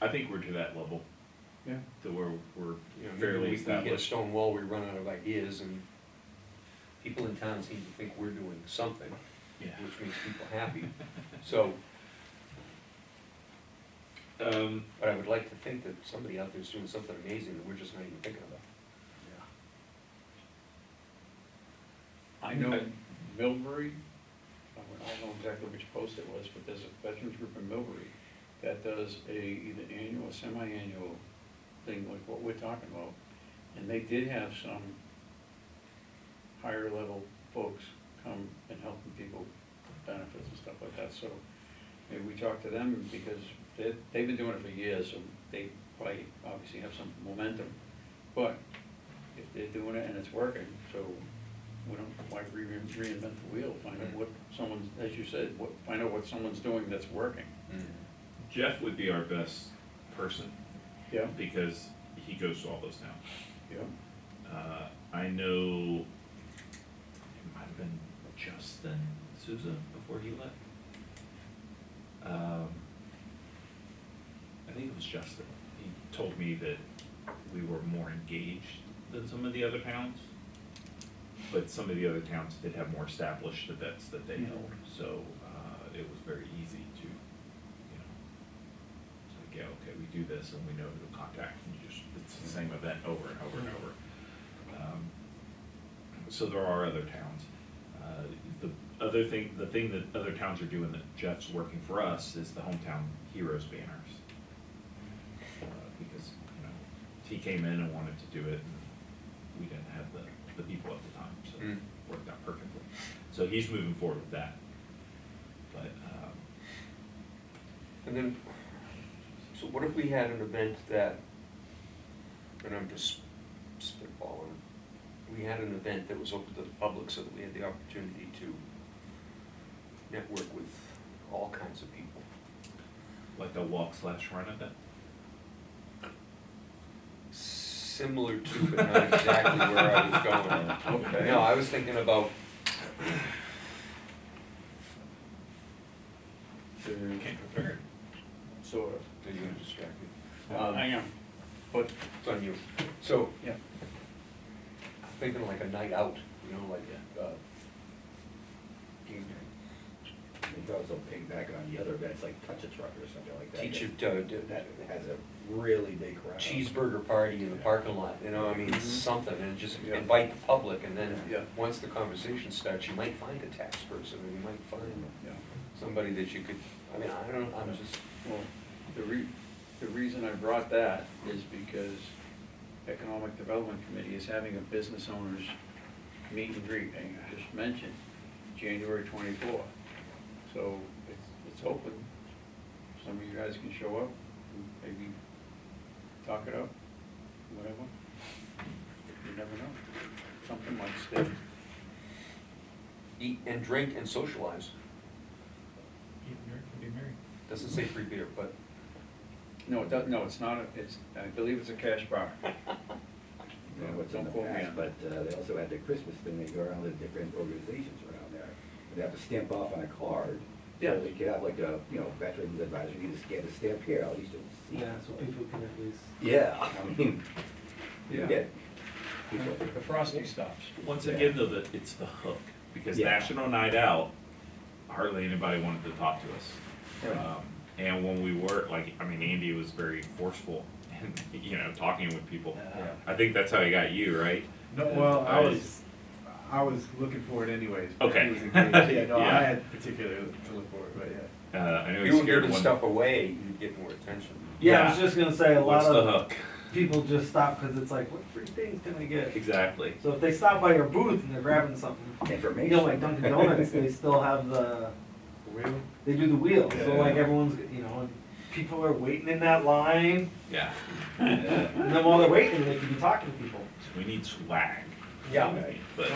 I think we're to that level, Yeah. to where we're You know, maybe fairly we hit a established. stone wall, we run out of ideas, and people in town seem to think we're doing something, Yeah. which makes people happy. So, but I would like to think that somebody out there's doing something amazing that we're just not even thinking about. I know Millbury, I don't know exactly which post it was, but there's a veterans group in Millbury that does either annual or semi-annual thing like what we're talking about. And they did have some higher level folks come and help people with benefits and stuff like that, so maybe we talk to them, because they've been doing it for years, so they probably obviously have some momentum. But if they're doing it and it's working, so we don't, why reinvent the wheel, find out what someone's, as you said, find out what someone's doing that's working. Jeff would be our best person, Yeah, because he goes to all those towns. yeah. I know it might have been Justin Souza before he left. I think it was Justin. He told me that we were more engaged than some of the other towns, but some of the other towns did have more established events that they held, so it was very easy to, you know, it's like, yeah, okay, we do this and we know who to contact, and you just, it's the same event over and over and over. So there are other towns. The thing that other towns are doing that Jeff's working for us is the Hometown Heroes banners. Because, you know, he came in and wanted to do it, and we didn't have the people at the time, so it worked out perfectly. So he's moving forward with that. But, And then, so what if we had an event that, and I'm just spitballing, we had an event that was open to the public so that we had the opportunity to network with all kinds of people. like a walk/run event. Similar to, but not exactly where I was going. Okay. No, I was thinking about, Came prepared. Sort of. are you distracted? I am, but, It's on you. So, yeah, I'm thinking like a night out, you know, like, game night. it's also piggybacking on the other events, like Touch a Truck or something like that. Teach it to do That has a really big crowd. cheeseburger party in the parking lot, you know, I mean, something, and just Yeah. invite the public, and then, Yeah. once the conversation starts, you might find a tax person, or you might find yeah. somebody that you could, I mean, I don't, I'm just, Well, the reason I brought that is because Economic Development Committee is having a business owners meet and greet, and I just mentioned, January 24th. So it's open, some of you guys can show up, and maybe talk it up, whatever. You never know, something might stick. eat and drink and socialize. Eat, drink, and be merry. Doesn't say free beer, but No, it does, no, it's not, it's, I believe it's a cash bar. what's in the Don't quote me past, on but they also had the Christmas thing, they go around to different organizations around there. They have to stamp off on a card. Yeah. So they could have like a, veterans advisor, you just get a stamp here, at least you'll see. Yeah, so people can at least. Yeah, I mean, you Yeah. get people. The frosty stops. Once Yeah. again, though, it's the hook, because Yeah. National Night Out, hardly anybody wanted to talk to us. Right. And when we were, Andy was very forceful and, talking with people. Yeah. I think that's how he got you, right? No, well, I was looking for it anyways. but Okay. he was engaged. Yeah, no, Yeah. I had particularly to look for it, but yeah. I know If he you were scared giving one. stuff away, you'd get more attention. Yeah, I was just gonna say, a lot What's the of hook? people just stop because it's like, what free things can I get? Exactly. So if they stop by your booth and they're grabbing something, Information. like Dunkin' Donuts, they still have Wheel? they do the wheel, so Yeah. like everyone's, people are waiting in that line, Yeah. and then while they're waiting, they can be talking to people. We need swag. Yeah. But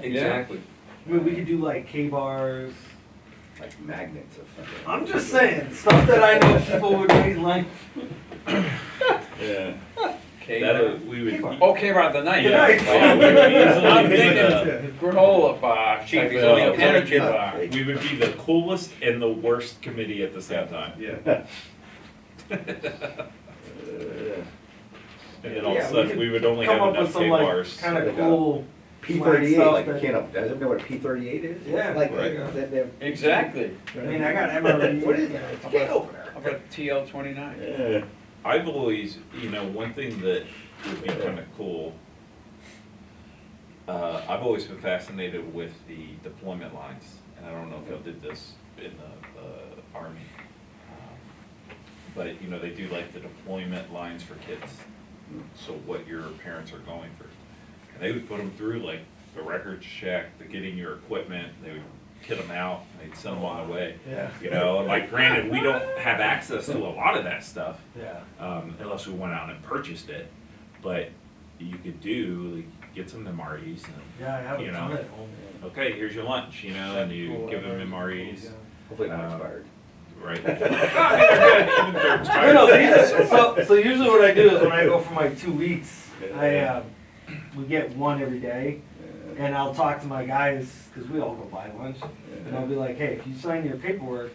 Exactly. I mean, we could do like K-bars. Like magnets or something. I'm just saying, stuff that I know people would wait in line. yeah, K-Bar. we would. K-Bar. Oh, K-Bar the night. Yeah. Yeah, we would easily I'm be thinking granola bar, cheap Like, yeah. energy bar. We would be the coolest and the worst committee at the same time. Yeah. And then all of Yeah, a we sudden, could we would only Come have up with enough some K like bars. kind of Like a cool P38, stuff like, that- does everyone know what a P38 is? Yeah. Like, Right. they're, Exactly. I mean, I got MRE. what is that? It's a can opener. How about TL-29? Yeah. I've always, one thing that would be kind of cool, I've always been fascinated with the deployment lines, and I don't know if y'all did this in the Army. But, they do like the deployment lines for kids, so what your parents are going through. And they would put them through like the records check, the getting your equipment, they would kit them out, they'd send them on the way. Yeah. Like granted, we don't have access to a lot of that stuff, Yeah. unless we went out and purchased it. But you could do, like, get some MREs and, Yeah, I have a You ton know. at home. okay, here's your lunch, and you Cool, give them MREs, MREs, yeah. Hopefully not Um, expired. right? I mean, they're good, even if they're expired. No, so usually what I do is when I go for my 2 weeks, we get one every day, and I'll talk to my guys, because we all go buy lunch, and I'll be like, hey, if you sign your paperwork,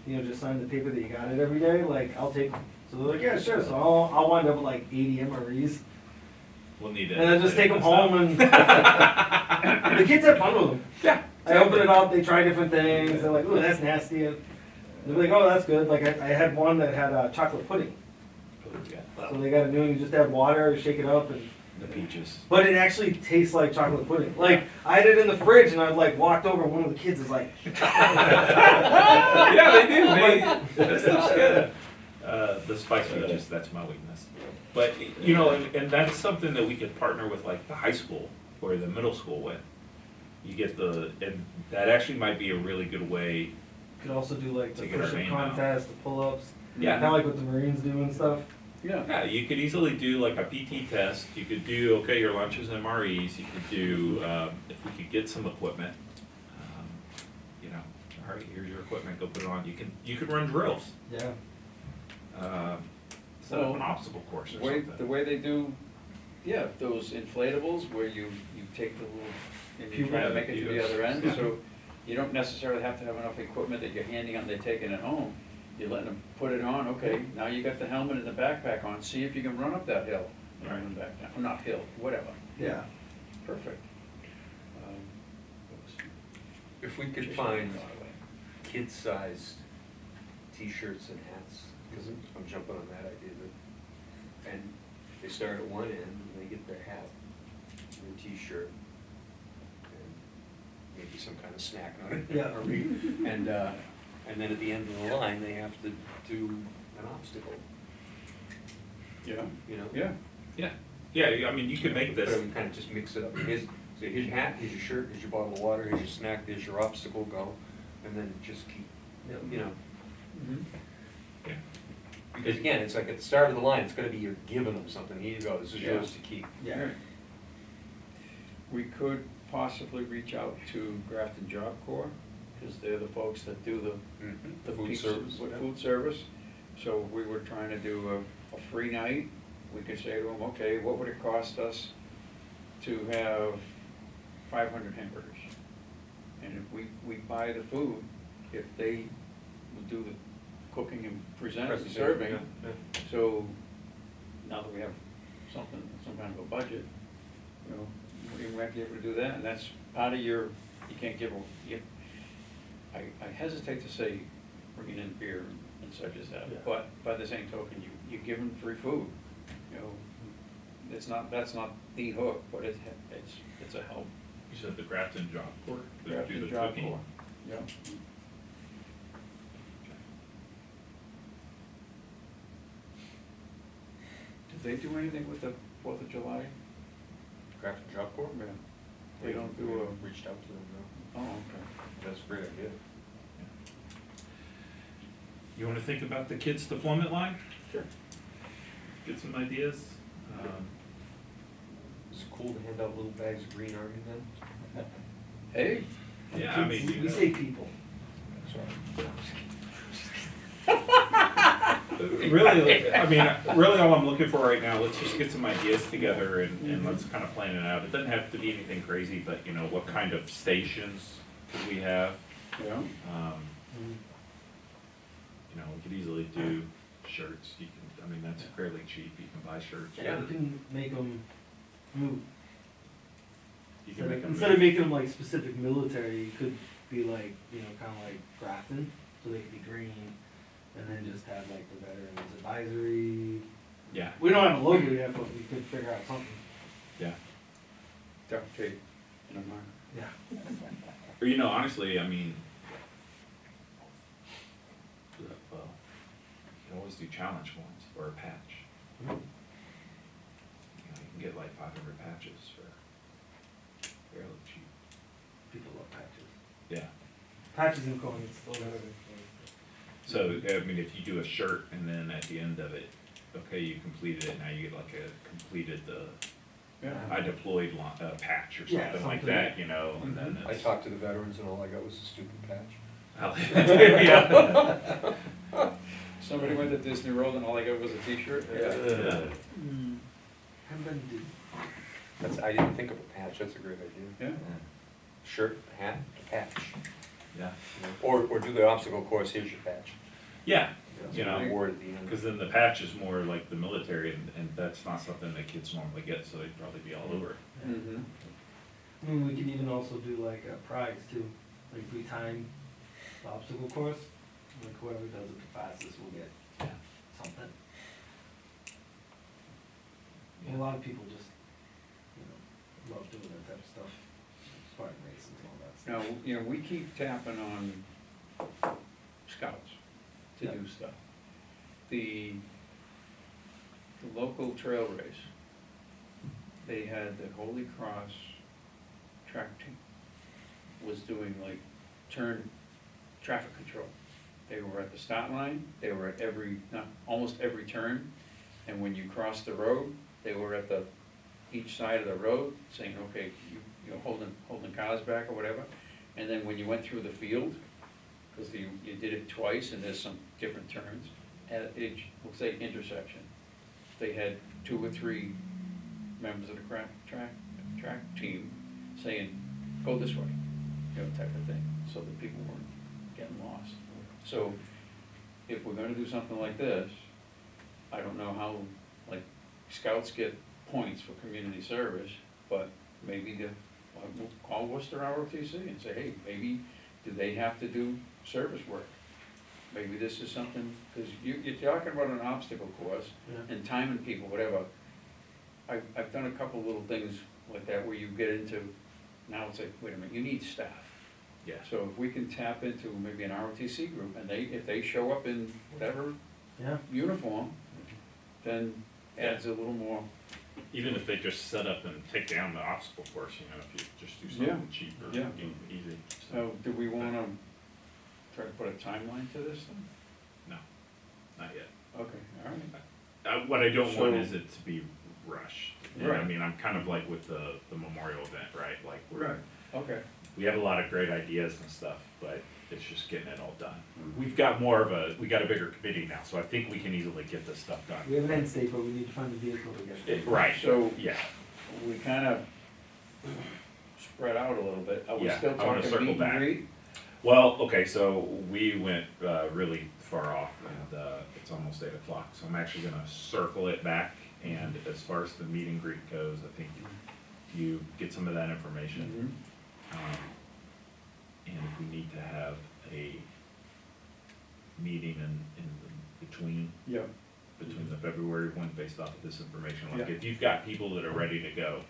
just sign the paper that you got it every day, like, I'll take them. So they're like, yeah, sure, so I'll wind up with like 80 MREs, We'll need it. and then just take them home, and the kids have fun with them. Yeah. I open it up, they try different things, they're like, ooh, that's nasty, and they're like, oh, that's good, like, I had one that had chocolate pudding. So they gotta do, you just add water, shake it up, and, The peaches. but it actually tastes like chocolate pudding. Like, I had it in the fridge, and I like walked over, and one of the kids is like, Yeah, they do, that stuff's good. The spice peaches, that's my weakness. But, and that's something that we could partner with like the high school or the middle school with. You get and that actually might be a really good way. could also do like the To get our push-up name out. contest, the pull-ups, Yeah. kinda like what the Marines do and stuff. Yeah. Yeah, you could easily do like a PT test, you could do, okay, your lunches and MREs, you could do, if we could get some equipment, all right, here's your equipment, go put it on, you could run drills, Yeah. set up an obstacle course or The something. way they do, yeah, those inflatables where you take the little, and you try to make it to the other end, Yeah. so you don't necessarily have to have enough equipment that you're handing them, they're taking it home. You're letting them put it on, okay, now you got the helmet and the backpack on, see if you can run up that hill. And Right. run back down, or not hill, whatever, Yeah. perfect. If we could find kid-sized T-shirts and hats, because I'm jumping on that idea, and they start at one end, and they get their hat, their T-shirt, and maybe some kind of snack on it. Yeah. And then at the end of the line, they have to do an obstacle, Yeah, you know? yeah, Yeah, I mean, you could make But this, we kind of just mix it up. So here's your hat, here's your shirt, here's your bottle of water, here's your snack, here's your obstacle, go, and then just keep, you know. yeah. Because again, it's like at the start of the line, it's gonna be you're giving them something, here you go, this is Yeah. yours to keep. Yeah. Right. We could possibly reach out to Grafton Job Corps, because they're the folks that do the Food pizza service. with food service. So we were trying to do a free night we could say to them, okay, what would it cost us to have 500 hamburgers? And if we buy the food, if they would do the cooking and present and serving, Yeah, yeah. so now that we have something, some kind of a budget, you know, we might be able to do that, and that's part of your, you can't give, I hesitate to say bringing in beer and such as that, Yeah. but by the same token, you give them free food, you know, that's not the hook, but it's a help. You said the Grafton Job Corps, they Grafton do the Job cooking. Corps. Yeah. Did they do anything with the 4th of July? Grafton Job Corps? Yeah. They don't do a, Reached out to them, oh, okay. no. That's a great idea. You wanna think about the kids deployment line? Sure. Get some ideas? Is it cool to hand out little bags of Green Army then? Hey, Yeah, I mean, We say people. Sorry. really, I mean, really all I'm looking for right now, let's just get some ideas together and let's kind of plan it out. It doesn't have to be anything crazy, but you know, what kind of stations could we have? yeah, You know, we could easily do shirts, you can, I mean, that's fairly cheap, you can buy shirts. Yeah, we can make them move. You can make them. Instead of making them like specific military, you could be like, you know, kind of like Grafton, so they could be green, and then just have like the Veterans Advisory. Yeah, We don't have a logo yet, but we could figure out something. yeah. duct tape in a mark. Yeah. Or, you know, honestly, I mean, well, you can always do challenge ones or a patch. You know, you can get like 500 patches for fairly cheap. People love patches. Yeah. Patches and coins, still better. So, I mean, if you do a shirt and then at the end of it, okay, you completed it, now you get like a completed Yeah. I deployed patch or Yeah, something like something. that, you know, and then I it's. talked to the veterans and all I got was a stupid patch. Yeah. Somebody went to Disney World and all I got was a t-shirt? Yeah. Haven't been to. I didn't think of a patch, that's a great idea. Yeah. Shirt, hat, patch. Yeah. Or do the obstacle course, here's your patch. Yeah, you know, Reward at the end. because then the patch is more like the military, and that's not something that kids normally get, so they'd probably be all over it. Mm-hmm. I mean, we could even also do like a prize too, like if we time the obstacle course, like whoever does it the fastest will get something. And a lot of people just, you know, love doing that type of stuff, Spartan races and all that stuff. Now, you know, we keep tapping on scouts to Yeah. do stuff. The local trail race, they had the Holy Cross track team was doing like traffic control. They were at the start line, they were at almost every turn, and when you crossed the road, they were at each side of the road, saying, okay, you know, holding cars back or whatever. And then when you went through the field, because you did it twice and there's some different turns, at each, let's say intersection, they had 2 or 3 members of the track team saying, go this way, you know, type of thing, so that people weren't getting lost. So if we're gonna do something like this, I don't know how, like, scouts get points for community service, but maybe we'll call Worcester ROTC and say, hey, maybe do they have to do service work? Maybe this is something, because you're talking about an obstacle course Yeah. and timing people, whatever. I've done a couple little things like that where you get into, now it's like, wait a minute, you need staff. Yeah. So if we can tap into maybe an ROTC group, and if they show up in whatever Yeah. uniform, then adds a little more. Even if they just set up and take down the obstacle course, you know, if you just do something cheaper, Yeah. easy. So do we wanna try to put a timeline to this thing? No, not yet. Okay, all right. What I don't want So- is it to be rushed. You know what I Right. mean, I'm kind of like with the memorial event, right? Like, we're, Okay, we have a lot of great ideas and stuff, but it's just getting it all done. We've got we got a bigger committee now, so I think we can easily get this stuff done. We have an end state, but we need to find the vehicle to get there. Right, So- yeah, We kind of spread out a little bit. Are we Yeah, still I wanna talking circle meet and back. greet? well, okay, so we went, really far off, and, it's almost 8 o'clock, so I'm actually gonna circle it back, and as far as the meet and greet goes, I think you get some of that information. Mhm. And if we need to have a meeting in between Yep. the February one based off of this information, like Yeah. if you've got people that are ready to go,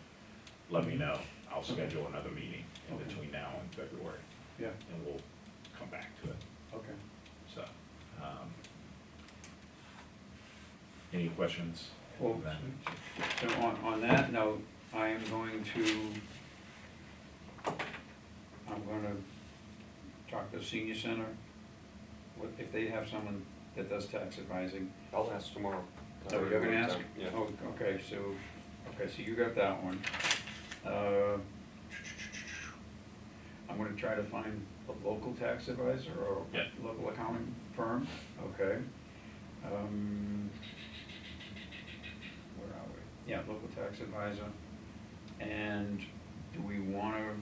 let me know. I'll schedule another meeting in Okay. between now and February, Yeah, and we'll come back to it, okay. so. Any questions? Well, on that? so on that note, I am going to, I'm gonna talk to the senior center, what, if they have someone that does tax advising. I'll ask tomorrow. Oh, you're gonna ask? Yeah. Oh, okay, so you got that one. I'm gonna try to find a local tax advisor or Yeah. local accounting firm, okay? Where are we? Yeah, local tax advisor. And do we wanna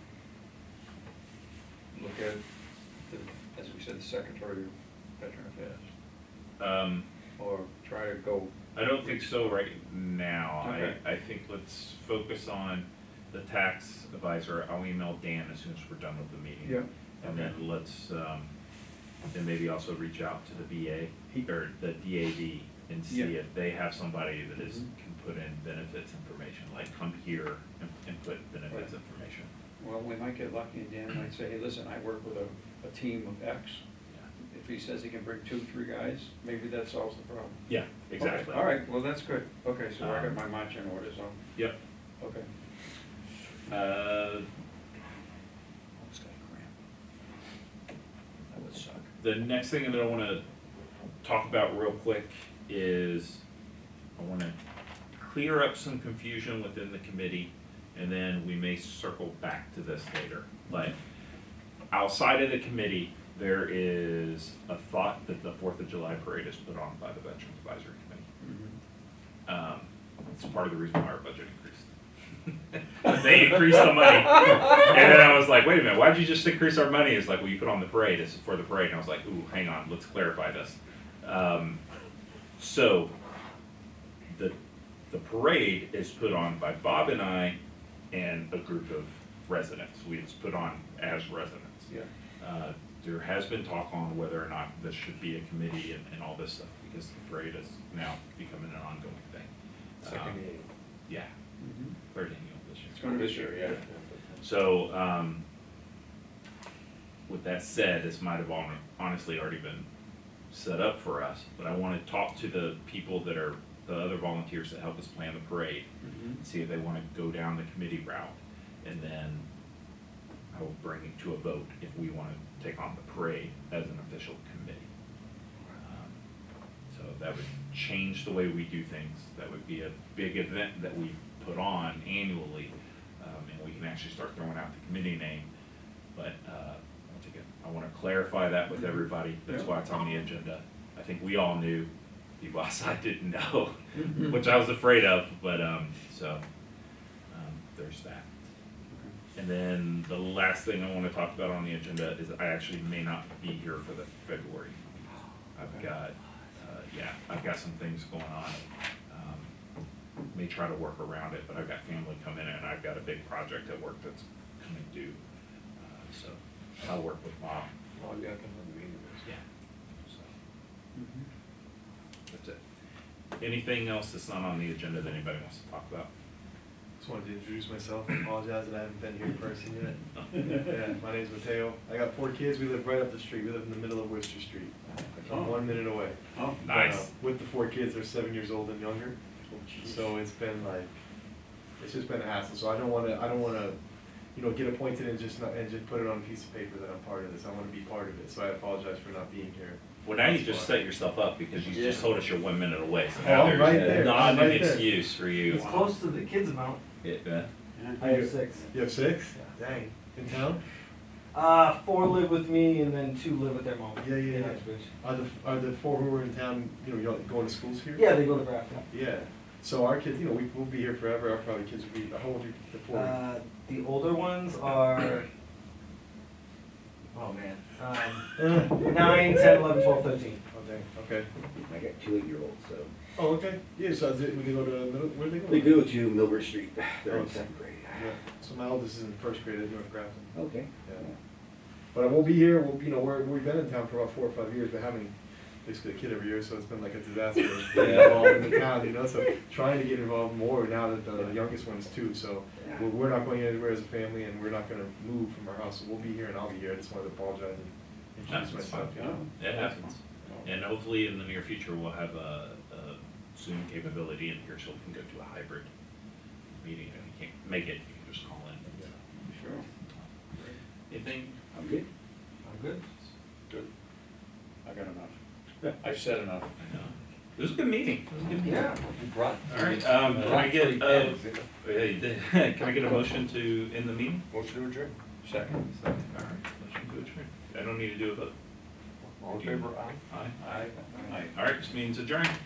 look at the, as we said, the Secretary of Veteran Affairs? Or try to go, I don't think so right now. Okay. I think let's focus on the tax advisor. I'll email Dan as soon as we're done with the meeting. Yeah, And okay. then let's, then maybe also reach out to the VA, or the DAV, and see Yeah. if they have somebody that is, Mhm. can put in benefits information, like come here and put benefits Right. information. Well, we might get lucky and Dan might say, hey, listen, I work with a team of X. Yeah. If he says he can bring 2-3 guys, maybe that solves the problem. Yeah, exactly. Okay, all right, well, that's good. Okay, so I got Um, my marching orders on. Yep. Okay. What's got a cramp? That would suck. The next thing that I wanna talk about real quick is I wanna clear up some confusion within the committee, and then we may circle back to this later. But outside of the committee, there is a thought that the 4th of July parade is put on by the Veterans Advisory Committee. It's part of the reason why our budget increased. They increased the money. And then I was like, wait a minute, why'd you just increase our money? It's like, well, you put on the parade, this is for the parade. And I was like, ooh, hang on, let's clarify this. So, the parade is put on by Bob and I and a group of residents. It's put on as residents. Yeah. There has been talk on whether or not this should be a committee and all this stuff, because the parade is now becoming an ongoing thing. Second meeting. Yeah, third annual this year. It's going to this year, yeah. So, with that said, this might have honestly already been set up for us, but I wanna talk to the people that are, the other volunteers that help us plan the parade, and see if they wanna go down the committee route, and then I will bring it to a vote if we wanna take on the parade as an official committee. So that would change the way we do things. That would be a big event that we put on annually, and we can actually start throwing out the committee name. But, once again, I wanna clarify that with everybody. That's why it's on the agenda. I think we all knew, people outside didn't know, which I was afraid of, but, there's that. And then the last thing I wanna talk about on the agenda is I actually may not be here for the February. I've got, I've got some things going on. May try to work around it, but I've got family coming in and I've got a big project at work that's coming due. So I'll work with Bob. Oh, yeah, I can have a meeting. Yeah. So that's it. Anything else that's not on the agenda that anybody wants to talk about? Just wanted to introduce myself and apologize that I haven't been here in person yet. Yeah, my name's Mateo. I got 4 kids. We live right up the street. We live in the middle of Worcester Street. I'm 1 minute away. Oh, Nice. With the 4 kids, they're 7 years old and younger. So it's been like, it's just been a hassle. So I don't wanna, get appointed and just put it on a piece of paper that I'm part of this. I wanna be part of it. So I apologize for not being here. Well, now you just set yourself up because you just told us you're 1 minute away. So Oh, now I'm right there's there. not I'm an right there. excuse for you. It's close to the kids' amount. Yeah, yeah. I have 6. You have 6? Dang. In town? 4 live with me and then 2 live with their mom. Yeah, yeah, in yeah. Uxbridge. Are the 4 who are in town, you know, you're going to schools here? Yeah, they go to Grafton. Yeah, so our kids, you know, we'll be here forever, our probably kids will be, how old are you, the 4? The older ones are, oh man, 9, 10, 11, 12, 13. Oh, dang, okay. I got 2 8-year-olds, so. Oh, okay, yeah, so is it, when they go to middle, where do they go? They go to Milbert Street, they're Oh, in okay. 2nd grade. Yeah, so my oldest is in 1st grade at North Grafton. Okay. Yeah. But we'll be here, we'll, you know, we've been in town for about 4 or 5 years, but having basically a kid every year, so it's been like a disaster getting involved in the town, you know, so trying to get involved more now that the youngest one is 2, so we're not going anywhere as a family, and we're not gonna move from our house, so we'll be here and I'll be here, I just wanted to apologize and That's introduce fine. myself, you know. It happens. And hopefully in the near future, we'll have a Zoom capability in here so we can go to a hybrid meeting. If you can't make it, you can just call in. Sure. Anything? I'm good. I'm good. Good. I got enough. I've said enough. I know. It was a good meeting. It was a good meeting. Yeah. You brought. All right, can I get, can I get a motion to end the meeting? Motion to adjourn. Second. All right, motion to adjourn. I don't need to do a vote. All in favor, aye? Aye. Aye. All right, this meeting's adjourned.